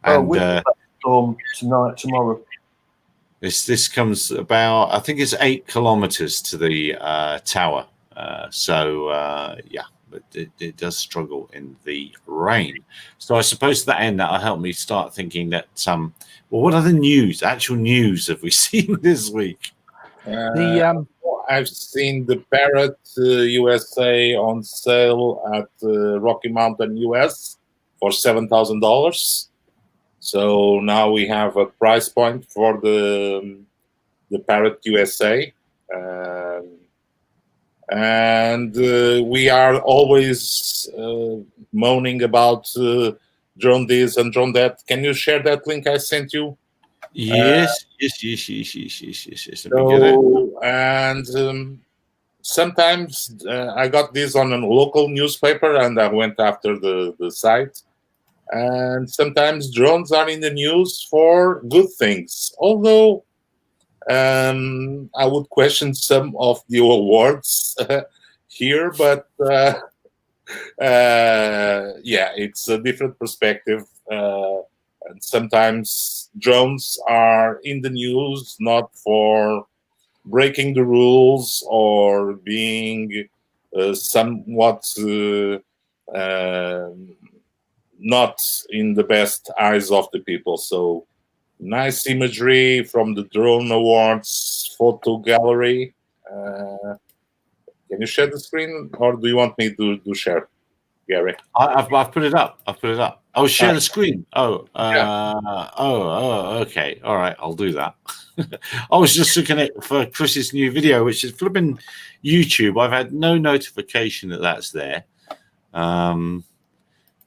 And we'll storm tonight, tomorrow. this comes about, I think it's 8 kilometers to the tower. Yeah, but it does struggle in the rain. So I suppose to that end, that'll help me start thinking that well, what other actual news have we seen this week? I've seen the Parrot USA on sale at Rocky Mountain US for $7,000. So now we have a price point for the Parrot USA. And we are always moaning about drone this and drone that. Can you share that link I sent you? Yes. So, and sometimes I got this on a local newspaper and I went after the site. And sometimes drones are in the news for good things. Although I would question some of the awards here, but yeah, it's a different perspective. And sometimes drones are in the news not for breaking the rules or being somewhat not in the best eyes of the people. So nice imagery from the Drone Awards photo gallery. Can you share the screen, or do you want me to share, Gary? I've put it up. Oh, share the screen. Oh, Yeah. Okay. All right, I'll do that. I was just looking at for Chris's new video, which is flipping YouTube. I've had no notification that that's there,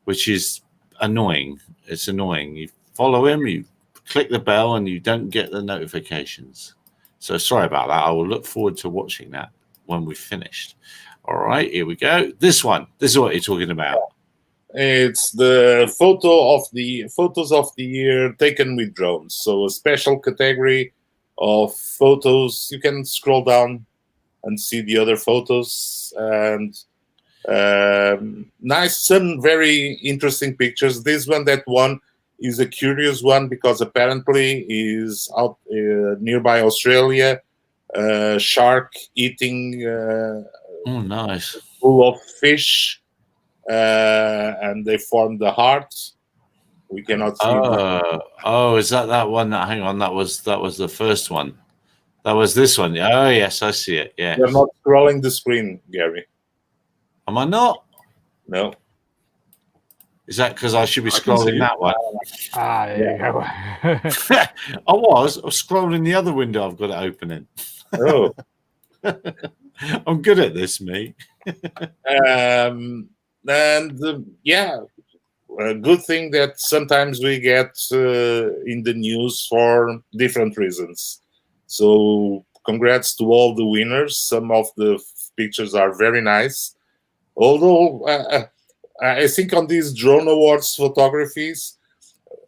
which is annoying. It's annoying. You follow him, you click the bell, and you don't get the notifications. So sorry about that. I will look forward to watching that when we've finished. All right, here we go. This one. This is what you're talking about. It's the photos of the year taken with drones. So a special category of photos. You can scroll down and see the other photos, and nice, some very interesting pictures. This one, that one is a curious one because apparently is out nearby Australia. Shark eating Oh, nice. full of fish, and they form the heart. We cannot see. Oh, is that one? Hang on, that was the first one. That was this one. Oh, yes, I see it. Yeah. You're not scrolling the screen, Gary. Am I not? No. Is that because I should be I can see scrolling it. that one? There you go. I was scrolling the other window I've got it open in. Oh. I'm good at this, mate. Yeah, a good thing that sometimes we get in the news for different reasons. So congrats to all the winners. Some of the pictures are very nice. Although I think on these drone awards photographies,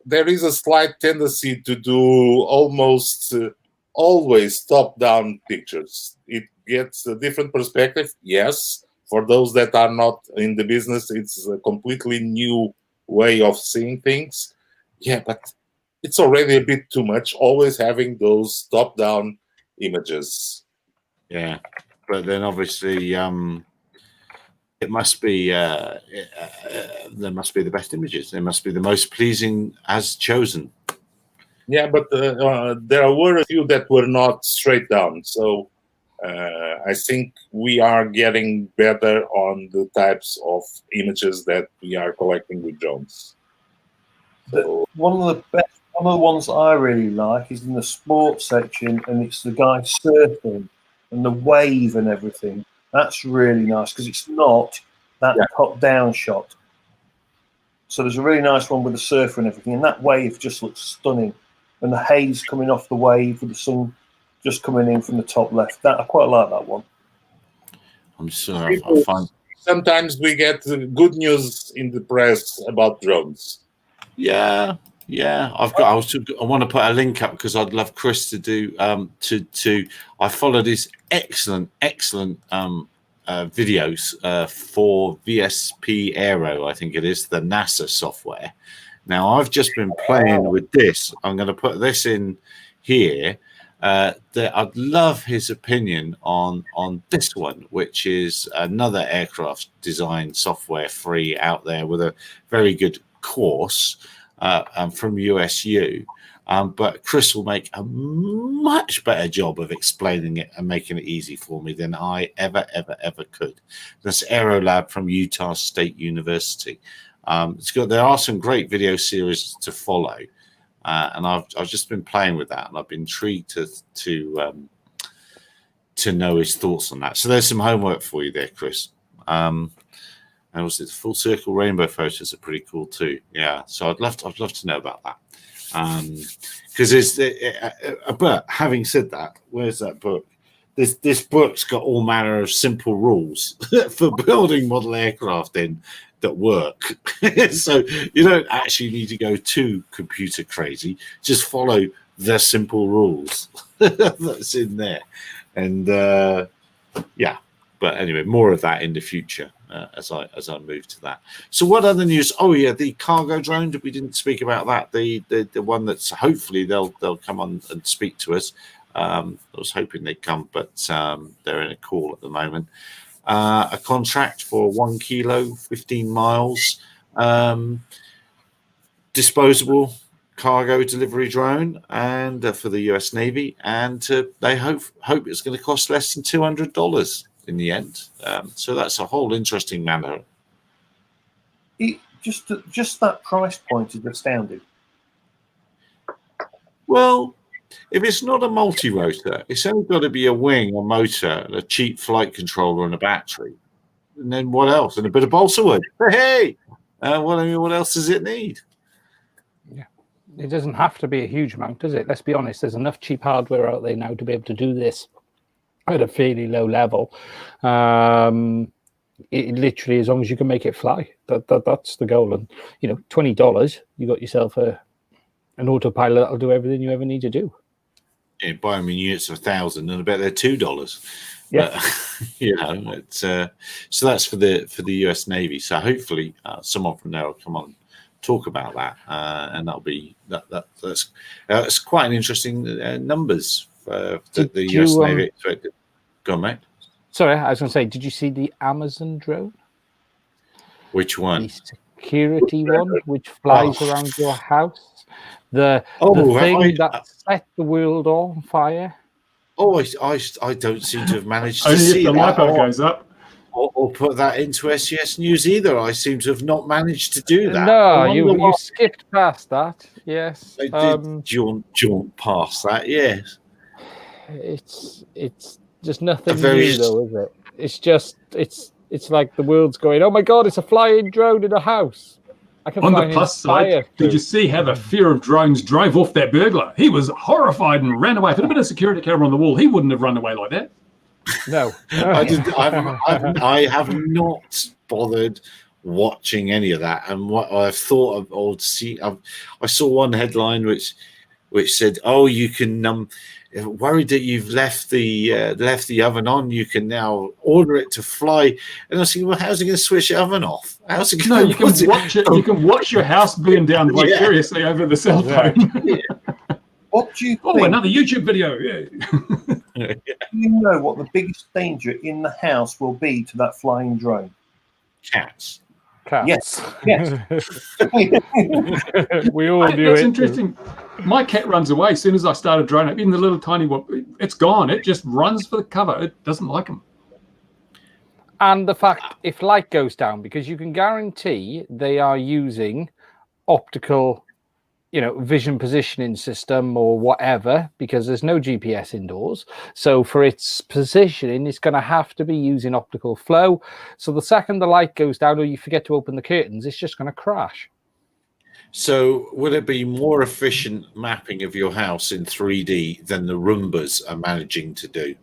there is a slight tendency to do almost always top-down pictures. It gets a different perspective, yes. For those that are not in the business, it's a completely new way of seeing things. Yeah, but it's already a bit too much, always having those top-down images. Yeah, but then obviously it must be there must be the best images. They must be the most pleasing as chosen. Yeah, but there were a few that were not straight down. So I think we are getting better on the types of images that we are collecting with drones. So, one of the ones I really like is in the sports section, and it's the guy surfing and the wave and everything. That's really nice because it's not that top-down shot. So there's a really nice one with the surfer and everything, and that wave just looks stunning. And the haze coming off the wave with the sun just coming in from the top left. That I quite like that one. I'm sure I'll find. Sometimes we get good news in the press about drones. Yeah, Yeah, I want to put a link up because I'd love Chris to do I followed his excellent videos for VSP Aero, I think it is, the NASA software. Now I've just been playing with this. I'm going to put this in here. That I'd love his opinion on this one, which is another aircraft design software free out there with a very good course from USU. But Chris will make a much better job of explaining it and making it easy for me than I ever could. That's Aerolab from Utah State University. There are some great video series to follow. And I've just been playing with that, and I've been intrigued to know his thoughts on that. So there's some homework for you there, Chris. And also the full circle rainbow photos are pretty cool too. Yeah, so I'd love to know about that. Because but having said that, where's that book? This book's got all manner of simple rules for building model aircraft in that work. So you don't actually need to go too computer crazy. Just follow the simple rules that's in there. And yeah, but anyway, more of that in the future as I move to that. So what other news? Oh yeah, the cargo drone. We didn't speak about that. The one that's hopefully they'll come on and speak to us. I was hoping they'd come, but they're in a call at the moment. A contract for 1 kilo, 15 miles, disposable cargo delivery drone, and for the US Navy, and they hope it's going to cost less than $200 in the end. So that's a whole interesting matter. Just that price point is astounding. Well, if it's not a multi-rotor, it's only got to be a wing, a motor, a cheap flight controller, and a battery. And then what else? And a bit of balsa wood. Hey, what else does it need? Yeah, it doesn't have to be a huge amount, does it? Let's be honest. There's enough cheap hardware out there now to be able to do this at a fairly low level. It literally, as long as you can make it fly, that's the goal. And $20, you got yourself an autopilot that'll do everything you ever need to do. Yeah, buy them in units of 1,000, and I bet they're $2. Yeah, it's so that's for the US Navy. So hopefully, someone from there will come on, talk about that, and that'll be that's quite an interesting numbers for the US Navy expected. Go on, mate. Sorry, I was going to say, did you see the Amazon drone? Which one? The security one, which flies around your house. The thing that set the world on fire. Oh, I don't seem to have managed to Only see if the that. LiPo goes up. Or put that into SES News either. I seem to have not managed to do that. No, you skipped past that. Yes, I did jaunt past that. Yes, it's just nothing new, though, is it? It's just it's like the world's going, oh my god, it's a flying drone in a house. On the plus side, did you see how the fear of drones drove off that burglar? He was horrified and ran away. If it had been a security camera on the wall, he wouldn't have run away like that. No. I have not bothered watching any of that. And what I've thought of, I saw one headline which said, "Oh, you can worried that you've left the oven on, you can now order it to fly." And I was thinking, well, how's it going to switch the oven off? How's it going? No, you can watch it. You can watch your house burn down vicariously over the cell phone. Yeah. What do you think? Oh, another YouTube video. Yeah. Do you know what the biggest danger in the house will be to that flying drone? Cats. Yes. Yes. We all do That's it. interesting. My cat runs away as soon as I start a drone up. Even the little tiny one, it's gone. It just runs for the cover. It doesn't like them. And the fact if light goes down, because you can guarantee they are using optical, vision positioning system or whatever, because there's no GPS indoors. So for its positioning, it's going to have to be using optical flow. So the second the light goes down or you forget to open the curtains, it's just going to crash. So would it be more efficient mapping of your house in 3D than the Roombas are managing to do?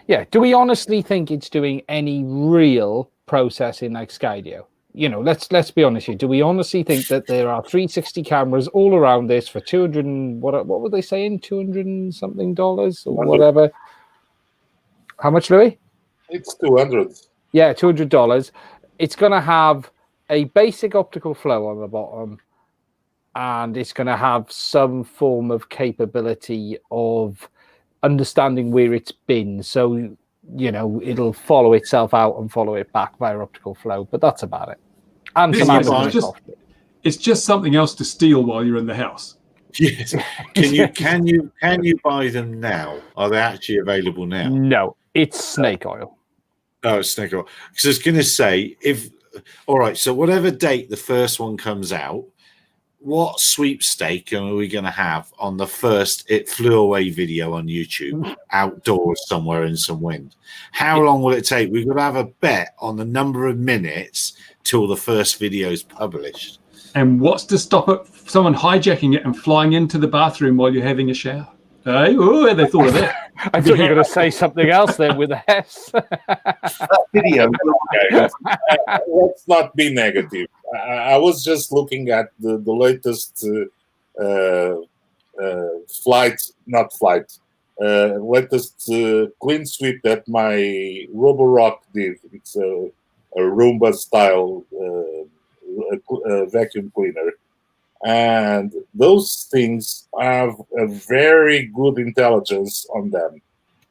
Yeah. Do we honestly think it's doing any real processing like Skydio? let's be honest here. Do we honestly think that there are 360 cameras all around this for 200 what were they saying, 200 and something dollars or whatever? How much, Louis? It's 200. Yeah, $200. It's going to have a basic optical flow on the bottom, and it's going to have some form of capability of understanding where it's been. So, it'll follow itself out and follow it back via optical flow, but that's about it. And it's just something else to steal while you're in the house. Yes. Can you buy them now? Are they actually available now? No, it's snake oil. Oh, it's snake oil. Because I was going to say, all right, so whatever date the first one comes out, what sweepstake are we going to have on the first It Flew Away video on YouTube, outdoors somewhere in some wind? How long will it take? We've got to have a bet on the number of minutes till the first video is published. And what's to stop someone hijacking it and flying into the bathroom while you're having a shower? Hey, oh, they thought of that. I thought you were going to say something else there with a S. That video. Let's not be negative. I was just looking at the latest latest clean sweep that my Roborock did. It's a Roomba style vacuum cleaner. And those things have a very good intelligence on them,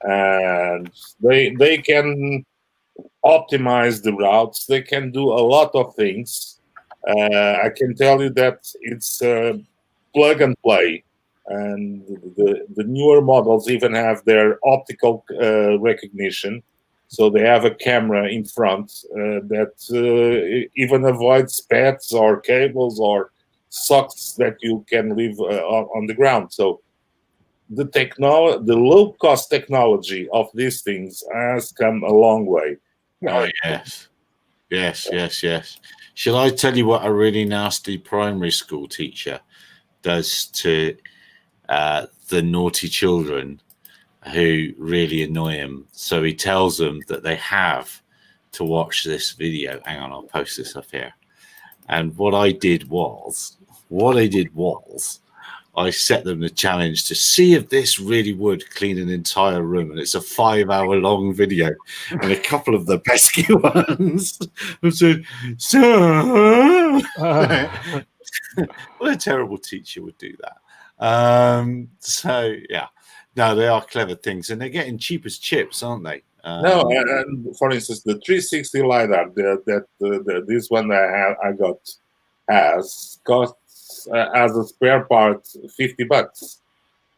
and they can optimize the routes. They can do a lot of things. I can tell you that it's plug and play, and the newer models even have their optical recognition. So they have a camera in front that even avoids pets or cables or socks that you can leave on the ground. So the low-cost technology of these things has come a long way. Oh, yes. Shall I tell you what a really nasty primary school teacher does to the naughty children who really annoy him? So he tells them that they have to watch this video. Hang on, I'll post this up here. And what I did was, I set them the challenge to see if this really would clean an entire room. And it's a 5-hour-long video. And a couple of the pesky ones have said, "Sir." What a terrible teacher would do that. So, yeah. No, they are clever things. And they're getting cheap as chips, aren't they? No, and for instance, the 360 LiDAR, this one I got costs as a spare part $50.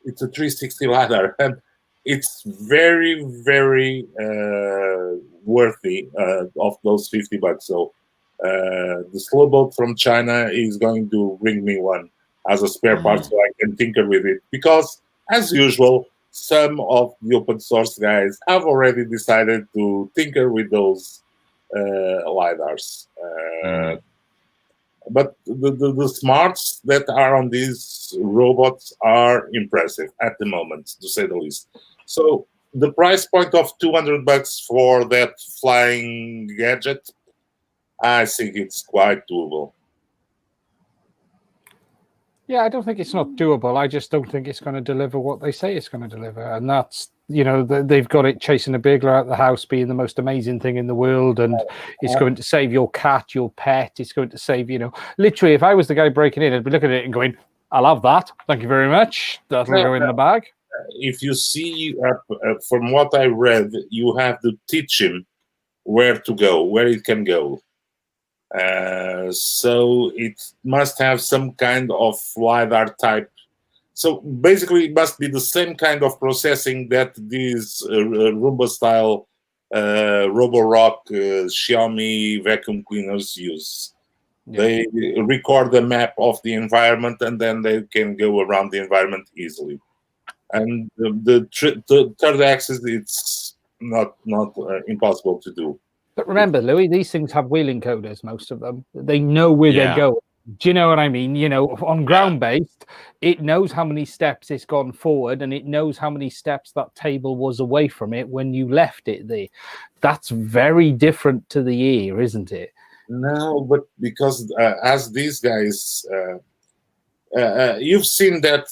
It's a 360 LiDAR, and it's very, very worthy of those $50. So the slow boat from China is going to bring me one as a spare part, so I can tinker with it. Because, as usual, some of the open source guys have already decided to tinker with those LiDARs. But the smarts that are on these robots are impressive at the moment, to say the least. So the price point of $200 for that flying gadget, I think it's quite doable. Yeah, I don't think it's not doable. I just don't think it's going to deliver what they say it's going to deliver. And that's, they've got it chasing a burglar out of the house being the most amazing thing in the world. And it's going to save your cat, your pet. It's going to save, literally, if I was the guy breaking in, I'd be looking at it and going, I'll have that. Thank you very much. That'll go in the bag. If you see, from what I read, you have to teach him where to go, where it can go. So it must have some kind of LiDAR type. So basically, it must be the same kind of processing that these Roomba-style Roborock Xiaomi vacuum cleaners use. Yeah. They record the map of the environment, and then they can go around the environment easily. And the third axis, it's not impossible to do. But remember, Louis, these things have wheel encoders, most of them. They know where they're going. Do you know what I mean? On ground-based, it knows how many steps it's gone forward, and it knows how many steps that table was away from it when you left it there. That's very different to the ear, isn't it? No, but because as these guys, you've seen that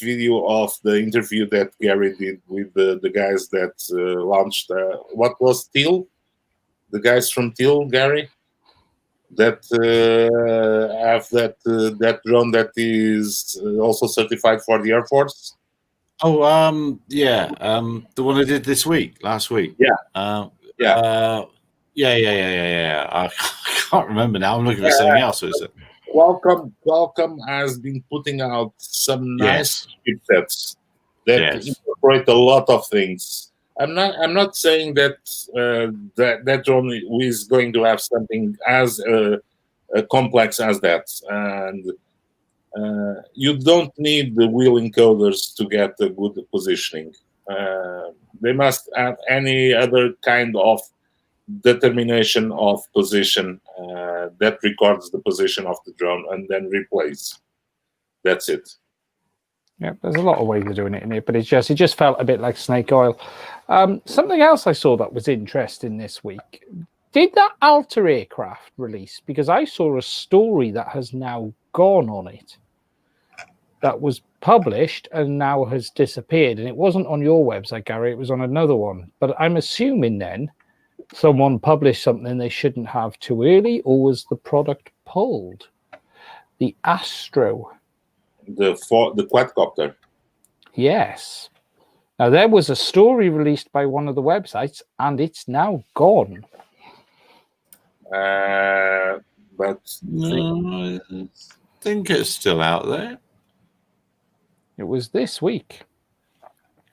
video of the interview that Gary did with the guys that launched what was Teal, the guys from Teal, Gary, that have that drone that is also certified for the Air Force. Oh, yeah, the one I did last week. Yeah. Yeah. I can't remember now. I'm looking for something else. Is it? Qualcomm has been putting out some nice chipsets that incorporate a lot of things. I'm not saying that that drone is going to have something as complex as that, and you don't need the wheel encoders to get a good positioning. They must have any other kind of determination of position that records the position of the drone and then replays. That's it. Yeah, there's a lot of ways of doing it in it, but it just felt a bit like snake oil. Something else I saw that was interesting this week. Did that Alta aircraft release? Because I saw a story that has now gone on it, that was published and now has disappeared. And it wasn't on your website, Gary, it was on another one. But I'm assuming then someone published something they shouldn't have too early, or was the product pulled? The Astro. The quadcopter. Yes. Now, there was a story released by one of the websites, and it's now gone. But I think it's still out there. It was this week.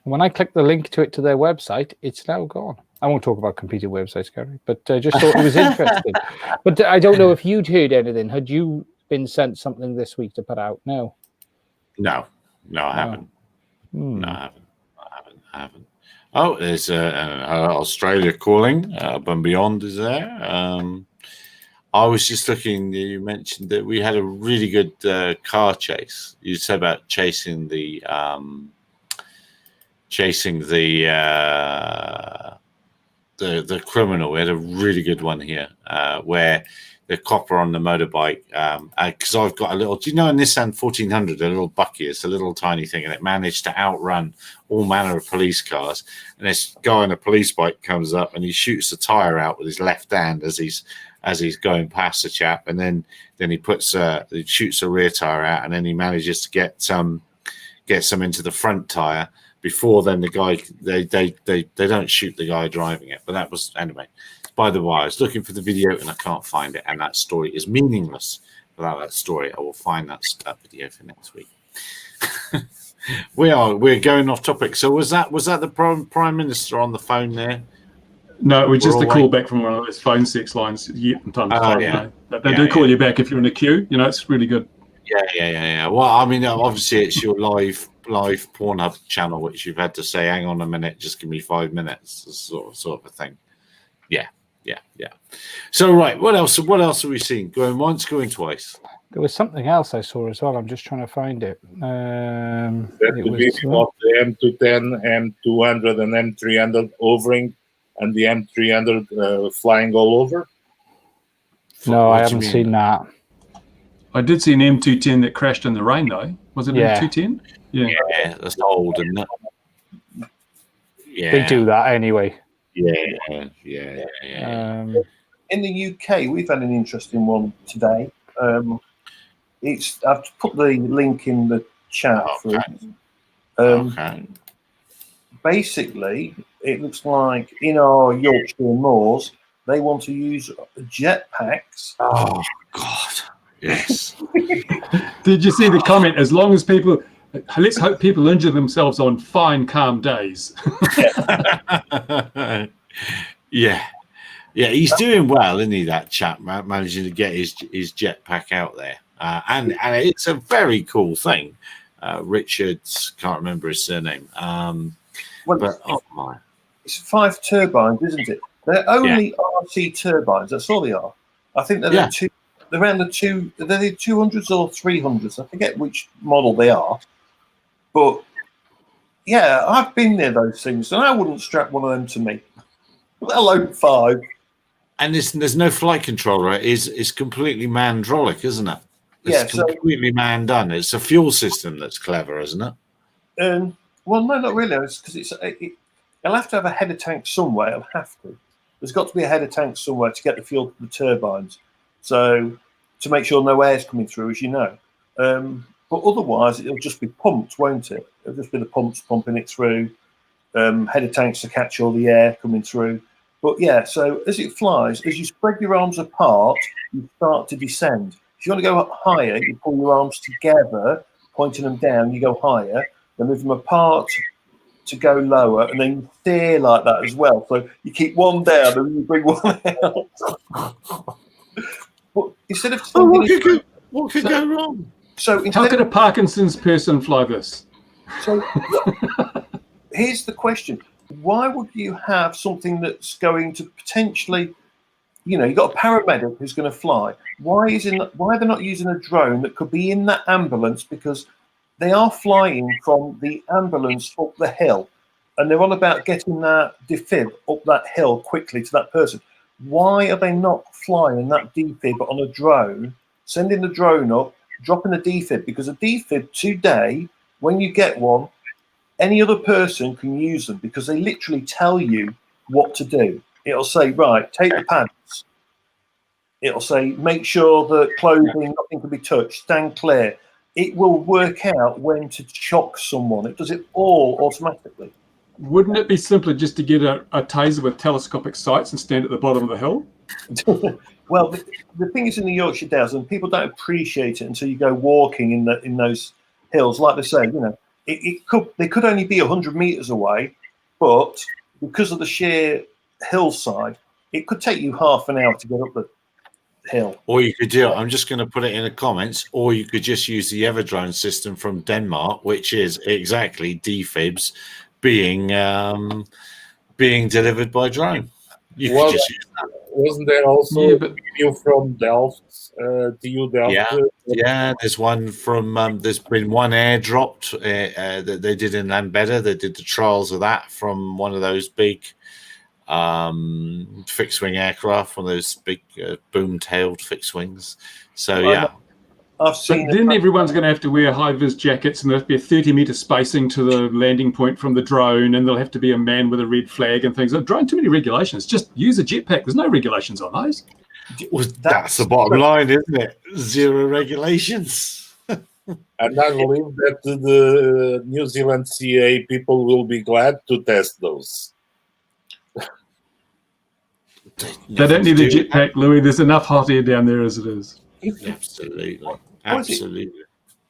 When I clicked the link to their website, it's now gone. I won't talk about competing websites, Gary, but I just thought it was interesting. But I don't know if you'd heard anything. Had you been sent something this week to put out? No. No, I haven't. No, I haven't. Oh, there's Australia calling. Up and Beyond is there. I was just looking. You mentioned that we had a really good car chase. You said about chasing the criminal. We had a really good one here where the copper on the motorbike, because I've got a little, do you know a Nissan 1400, a little bucky, it's a little tiny thing, and it managed to outrun all manner of police cars. And this guy on a police bike comes up and he shoots the tire out with his left hand as he's going past the chap, and then he he shoots a rear tire out, and then he manages to get some into the front tire. Before then, the guy they don't shoot the guy driving it. But that was anyway. By the way, I was looking for the video and I can't find it, and that story is meaningless without that story. I will find that video for next week. We're going off topic. So was that the Prime Minister on the phone there? No, it was just a call back from one of those phone sex lines from time to time. Yeah. You know. They do call you back if you're in a queue. You know, it's really good. Yeah. Well, I mean, obviously it's your live Pornhub channel, which you've had to say, hang on a minute, just give me 5 minutes, sort of a thing. Yeah. So right, what else have we seen? Going once, going twice. There was something else I saw as well. I'm just trying to find it. That the video of the M210, M200, and M300 hovering, and the M300 flying all over. No, I haven't seen that. I did see an M210 that crashed in the rain, though. Was it an M210? Yeah, that's old, isn't it? Yeah, they do that anyway. Yeah. In the UK, we've had an interesting one today. I've put the link in the chat. Okay. Basically, it looks like in our Yorkshire moors, they want to use jetpacks. Oh God! Yes. Did you see the comment? As long as people, let's hope people injure themselves on fine, calm days. Yeah. He's doing well, isn't he? That chap managing to get his jetpack out there, and it's a very cool thing. Richards, can't remember his surname. It's 5 turbines, isn't it? They're only RC turbines. That's all they are. I think they're around the 200s or 300s. I forget which model they are. But yeah, I've been near those things, and I wouldn't strap one of them to me, let alone 5. And there's no flight controller. It's completely mandrolic, isn't it? It's completely man done. It's a fuel system that's clever, isn't it? Well, no, not really. It's because it'll have to have a header tank somewhere. It'll have to. There's got to be a header tank somewhere to get the fuel to the turbines. So to make sure no air's coming through, as you know. But otherwise, it'll just be pumped, won't it? It'll just be the pumps pumping it through, header tanks to catch all the air coming through. But yeah, so as it flies, as you spread your arms apart, you start to descend. If you want to go up higher, you pull your arms together, pointing them down, you go higher, then move them apart to go lower, and then you steer like that as well. So you keep one down and you bring one out. But instead of what could go wrong? So How could a Parkinson's person fly this? So here's the question. Why would you have something that's going to potentially, you've got a paramedic who's going to fly. Why are they not using a drone that could be in that ambulance? Because they are flying from the ambulance up the hill, and they're on about getting that defib up that hill quickly to that person. Why are they not flying that defib on a drone, sending the drone up, dropping the defib? Because a defib today, when you get one, any other person can use them because they literally tell you what to do. It'll say, right, take the pads. It'll say, make sure that clothing, nothing can be touched, stand clear. It will work out when to shock someone. It does it all automatically. Wouldn't it be simpler just to get a taser with telescopic sights and stand at the bottom of the hill? Well, the thing is in the Yorkshire Dales, and people don't appreciate it until you go walking in those hills. Like they say, they could only be 100 meters away, but because of the sheer hillside, it could take you half an hour to get up the hill. Or you could do, I'm just going to put it in the comments, or you could just use the Everdrone system from Denmark, which is exactly defibs being delivered by drone. You could just use that. Wasn't there also a video from Delft? TU Delft? Yeah, there's one from, there's been one airdropped that they did in Lambetter. They did the trials of that from one of those big fixed wing aircraft, one of those big boom-tailed fixed wings. So, yeah. I've seen but then everyone's going to have to wear high-vis jackets, and there'll be a 30-meter spacing to the landing point from the drone, and there'll have to be a man with a red flag and things. Drone, too many regulations. Just use a jetpack. There's no regulations on those. Well, that's the bottom line, isn't it? Zero regulations. And I believe that the New Zealand CA people will be glad to test those. They don't need a jetpack, Louis. There's enough hot air down there as it is. Absolutely. Absolutely.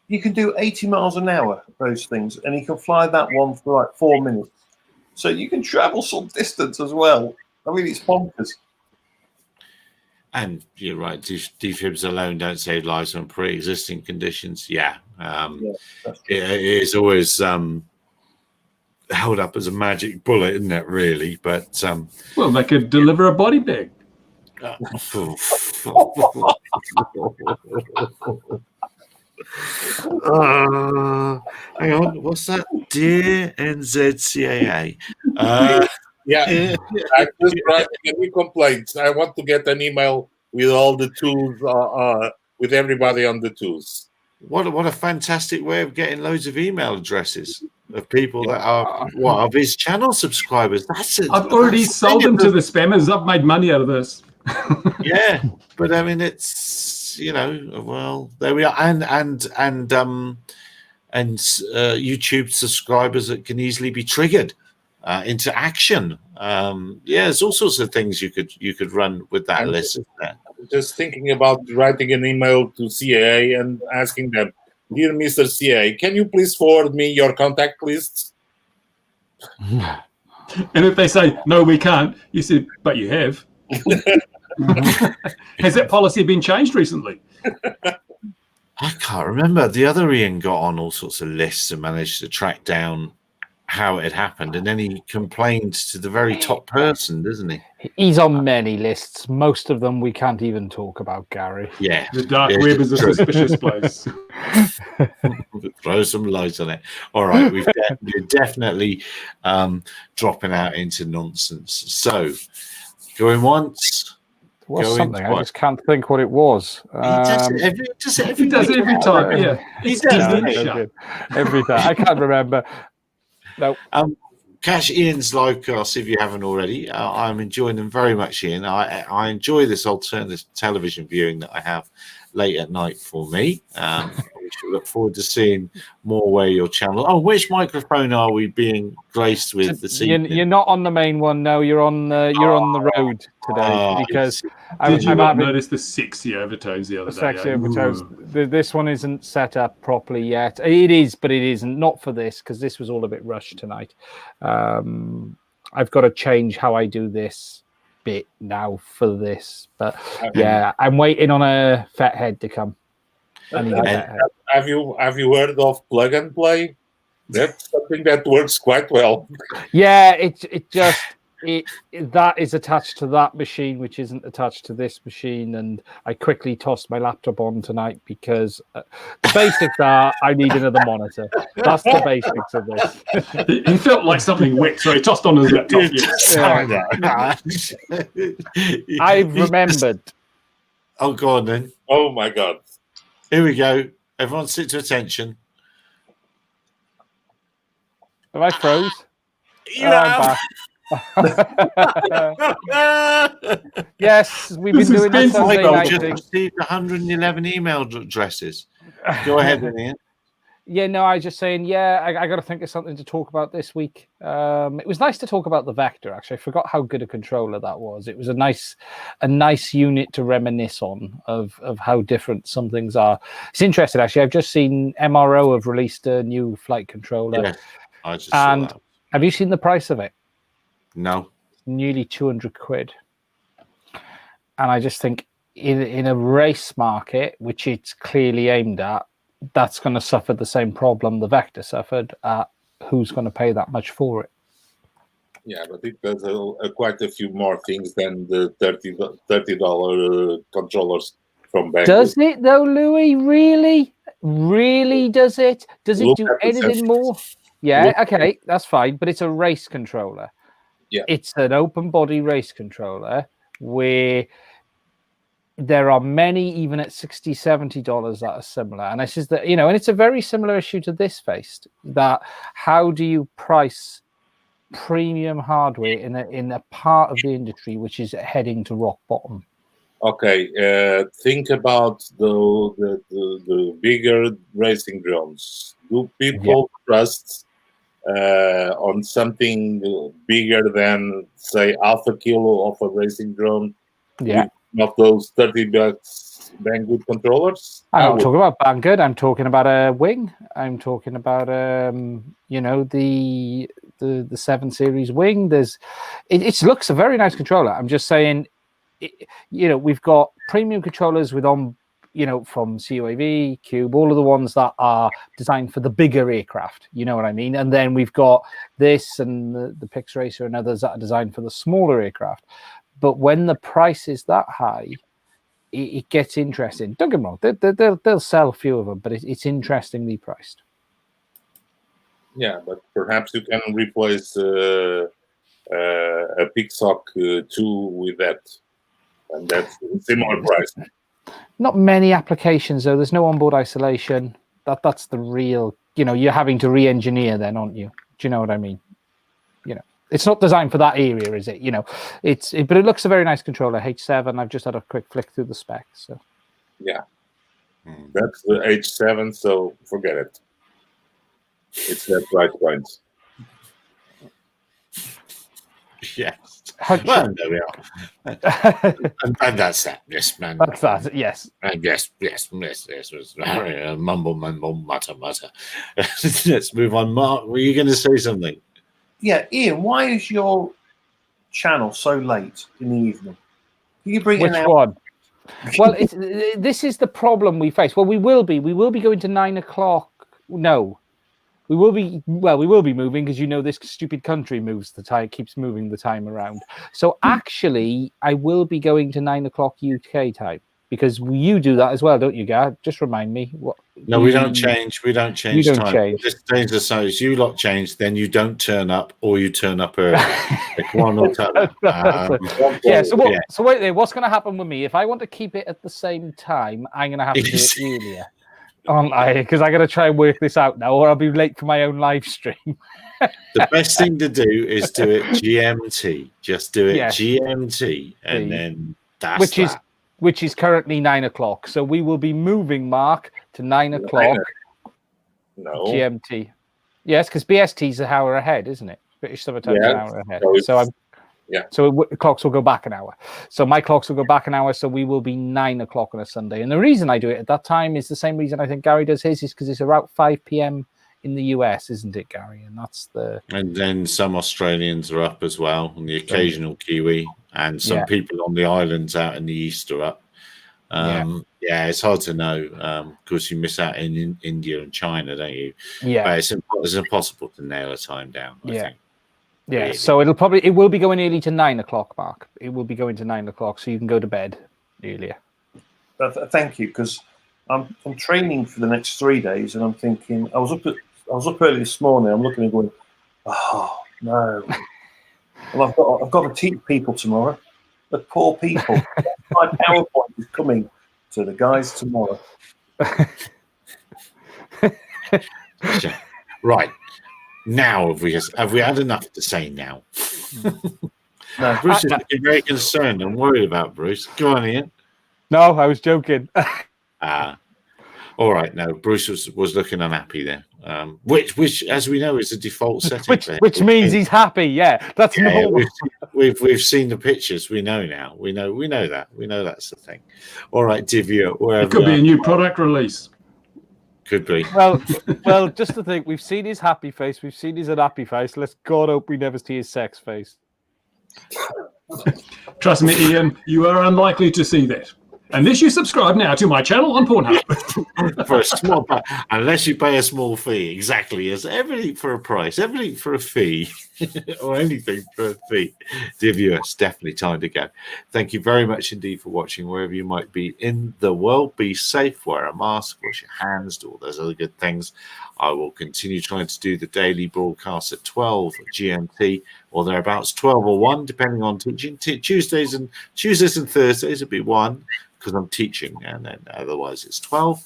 You can do 80 miles an hour, those things, and you can fly that one for like 4 minutes. So you can travel some distance as well. I mean, it's bonkers. And you're right, defibs alone don't save lives from pre-existing conditions. Yeah. It is always held up as a magic bullet, isn't it, really? But well, they could deliver a body bag. Hang on, what's that? Dear NZCAA. Yeah, I'm just writing any complaints. I want to get an email with all the tools, with everybody on the tools. What a fantastic way of getting loads of email addresses of people that are of his channel subscribers. That's it. I've already sold them to the spammers. I've made money out of this. Yeah, but I mean, it's well, there we are, and YouTube subscribers that can easily be triggered into action. There's all sorts of things you could run with that list. Just thinking about writing an email to CAA and asking them, dear Mr. CAA, can you please forward me your contact lists? And if they say no, we can't, you say, but you have. Has that policy been changed recently? I can't remember. The other Ian got on all sorts of lists and managed to track down how it had happened, and then he complained to the very top person, doesn't he? He's on many lists. Most of them we can't even talk about, Gary. Yeah. The dark web is a suspicious place. Throw some light on it. All right, we're definitely dropping out into nonsense. So, going once, was Go something. into I just can't think what it was. He does it every He does it every time. Yeah, He it's does Disney it. shut. Every time. I can't remember. No. Catch Ian's live cast if you haven't already. I'm enjoying them very much, Ian. I enjoy this alternative television viewing that I have late at night for me. We should look forward to seeing more where your channel. Oh, which microphone are we being graced with this evening? You're not on the main one. No, you're on the road today because Did you I'm not having notice the sexy overtones the other day? sexy eh? overtones. Ooh. This one isn't set up properly yet. It is, but it isn't. Not for this because this was all a bit rushed tonight. I've got to change how I do this bit now for this. But yeah, I'm waiting on a fat head to come. I need a fat head. Have you heard of plug and play? That's something that works quite well. Yeah, that is attached to that machine, which isn't attached to this machine, and I quickly tossed my laptop on tonight because the basics are I need another monitor. That's the basics of this. He felt like something wet, so he tossed on his laptop. I've remembered. Oh, go on then. Oh my God! Here we go. Everyone, sit to attention. Have I froze? Yeah. Yes, we've been This doing that is Sunday I've night just thing. received 111 email addresses. Go ahead, Ian. Yeah, no, I was just saying, I got to think of something to talk about this week. It was nice to talk about the Vector, actually. I forgot how good a controller that was. It was a nice unit to reminisce on of how different some things are. It's interesting, actually. I've just seen MRO have released a new flight controller. Yeah, I just saw that. Have you seen the price of it? No. It's nearly 200 quid. And I just think in a race market, which it's clearly aimed at, that's going to suffer the same problem the Vector suffered. Who's going to pay that much for it? Yeah, but it does quite a few more things than the $30 controllers from Banggood. Does it though, Louis? Really? Really does it? Does it Look do at the anything sensors. more? Yeah, Look- okay, that's fine. But it's a race controller. Yeah. It's an open body race controller where there are many, even at $60, $70 that are similar. And this is that, and it's a very similar issue to this faced, that how do you price premium hardware in a part of the industry which is heading to rock bottom? Okay, think about the bigger racing drones. Do people trust on something bigger than, say, half a kilo of a racing drone? Yeah. Of those $30 Banggood controllers? I'm not talking about Banggood. I'm talking about a Wing. I'm talking about the 7 Series Wing. It looks a very nice controller. I'm just saying, we've got premium controllers from COAV, Cube, all of the ones that are designed for the bigger aircraft. You know what I mean? And then we've got this and the Pix Racer and others that are designed for the smaller aircraft. But when the price is that high, it gets interesting. Don't get me wrong; they'll sell a few of them, but it's interestingly priced. Yeah, but perhaps you can replace a Pixoc 2 with that, and that's a similar price. Not many applications though. There's no onboard isolation. That's the real. You're having to re-engineer then, aren't you? Do you know what I mean? It's not designed for that area, is it? But it looks a very nice controller. H7. I've just had a quick flick through the specs. So yeah, that's the H7. So forget it. It's that price point. Yes. Well, there we are. and that's that. Yes, man. That's that. Yes. And yes. Mumble, mutter. Let's move on. Mark, were you going to say something? Yeah, Ian, why is your channel so late in the evening? Can you bring Which it out? one? Well, this is the problem we face. Well, we will be going to 9 o'clock. No, we will be moving because this stupid country moves the time, keeps moving the time around. So actually, I will be going to 9 o'clock UK time. because you do that as well, don't you, Gar? Just remind me. What? No, we don't change. We don't change You don't time. change. This change the size. You lot change, then you don't turn up, or you turn up early. Like one or t'other. Yeah. So wait there. What's going to happen with me if I want to keep it at the same time? I'm going to have to do it earlier, aren't I? Because I got to try and work this out now, or I'll be late for my own live stream. The best thing to do is do it GMT. Just do it Yes. GMT, and then that's which is currently 9 o'clock. So we will be moving, Mark, to 9 o'clock No. GMT. Yes, because BST is an hour ahead, isn't it? British Summer Time is an hour ahead. So clocks will go back an hour. So my clocks will go back an hour. So we will be 9 o'clock on a Sunday. And the reason I do it at that time is the same reason I think Gary does his, is because it's about 5 p.m. in the US, isn't it, Gary? And that's the. And then some Australians are up as well, and the occasional Kiwi, and some people on the islands out in the east are up. It's hard to know because you miss out in India and China, don't you? Yeah, but it's impossible to nail a time down. I think. Yeah, really. So it will be going early to 9 o'clock, Mark. It will be going to 9 o'clock, so you can go to bed earlier. Thank you, because I'm training for the next 3 days, and I'm thinking I was up early this morning. I'm looking and going, oh no. Well, I've got to teach people tomorrow. The poor people. My PowerPoint is coming to the guys tomorrow. Right. Now have we had enough to say now? No. Bruce is looking very concerned. I'm worried about Bruce. Go on, Ian. No, I was joking. All right. No, Bruce was looking unhappy there. Which, as we know, is a default setting. Which means he's happy. Yeah, that's normal. We've seen the pictures. We know now. We know that. We know that's the thing. All right, Divya. It could be a new product release. Could be. Well, just to think, we've seen his happy face, we've seen his unhappy face. Let's God hope we never see his sex face. Trust me, Ian, you are unlikely to see that. Unless you subscribe now to my channel on Pornhub. For a small, unless you pay a small fee, exactly as everything for a price, everything for a fee, or anything for a fee. Dear viewers, definitely time to go. Thank you very much indeed for watching, wherever you might be in the world. Be safe, wear a mask, wash your hands, do all those other good things. I will continue trying to do the daily broadcast at 12 GMT or thereabouts, 12 or 1, depending on teaching. Tuesdays and Thursdays it'll be 1. Because I'm teaching, and then otherwise it's 12.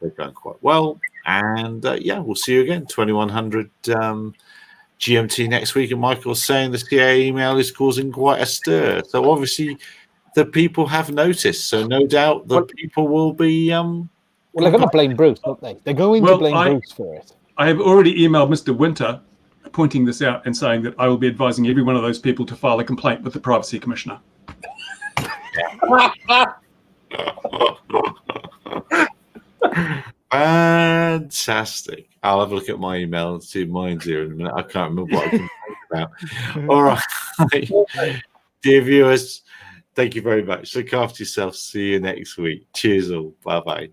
They're going quite well, and we'll see you again 2100 GMT next week. And Michael's saying the CIA email is causing quite a stir, so obviously the people have noticed. So no doubt the people will be. Well, they're going to blame Bruce, aren't they? They're going to blame Bruce for it. I have already emailed Mr. Winter, pointing this out and saying that I will be advising every one of those people to file a complaint with the Privacy Commissioner. Fantastic. I'll have a look at my email and see mine's here in a minute. I can't remember what I can talk about. All right. Dear viewers, thank you very much. Look after yourself. See you next week. Cheers all. Bye-bye.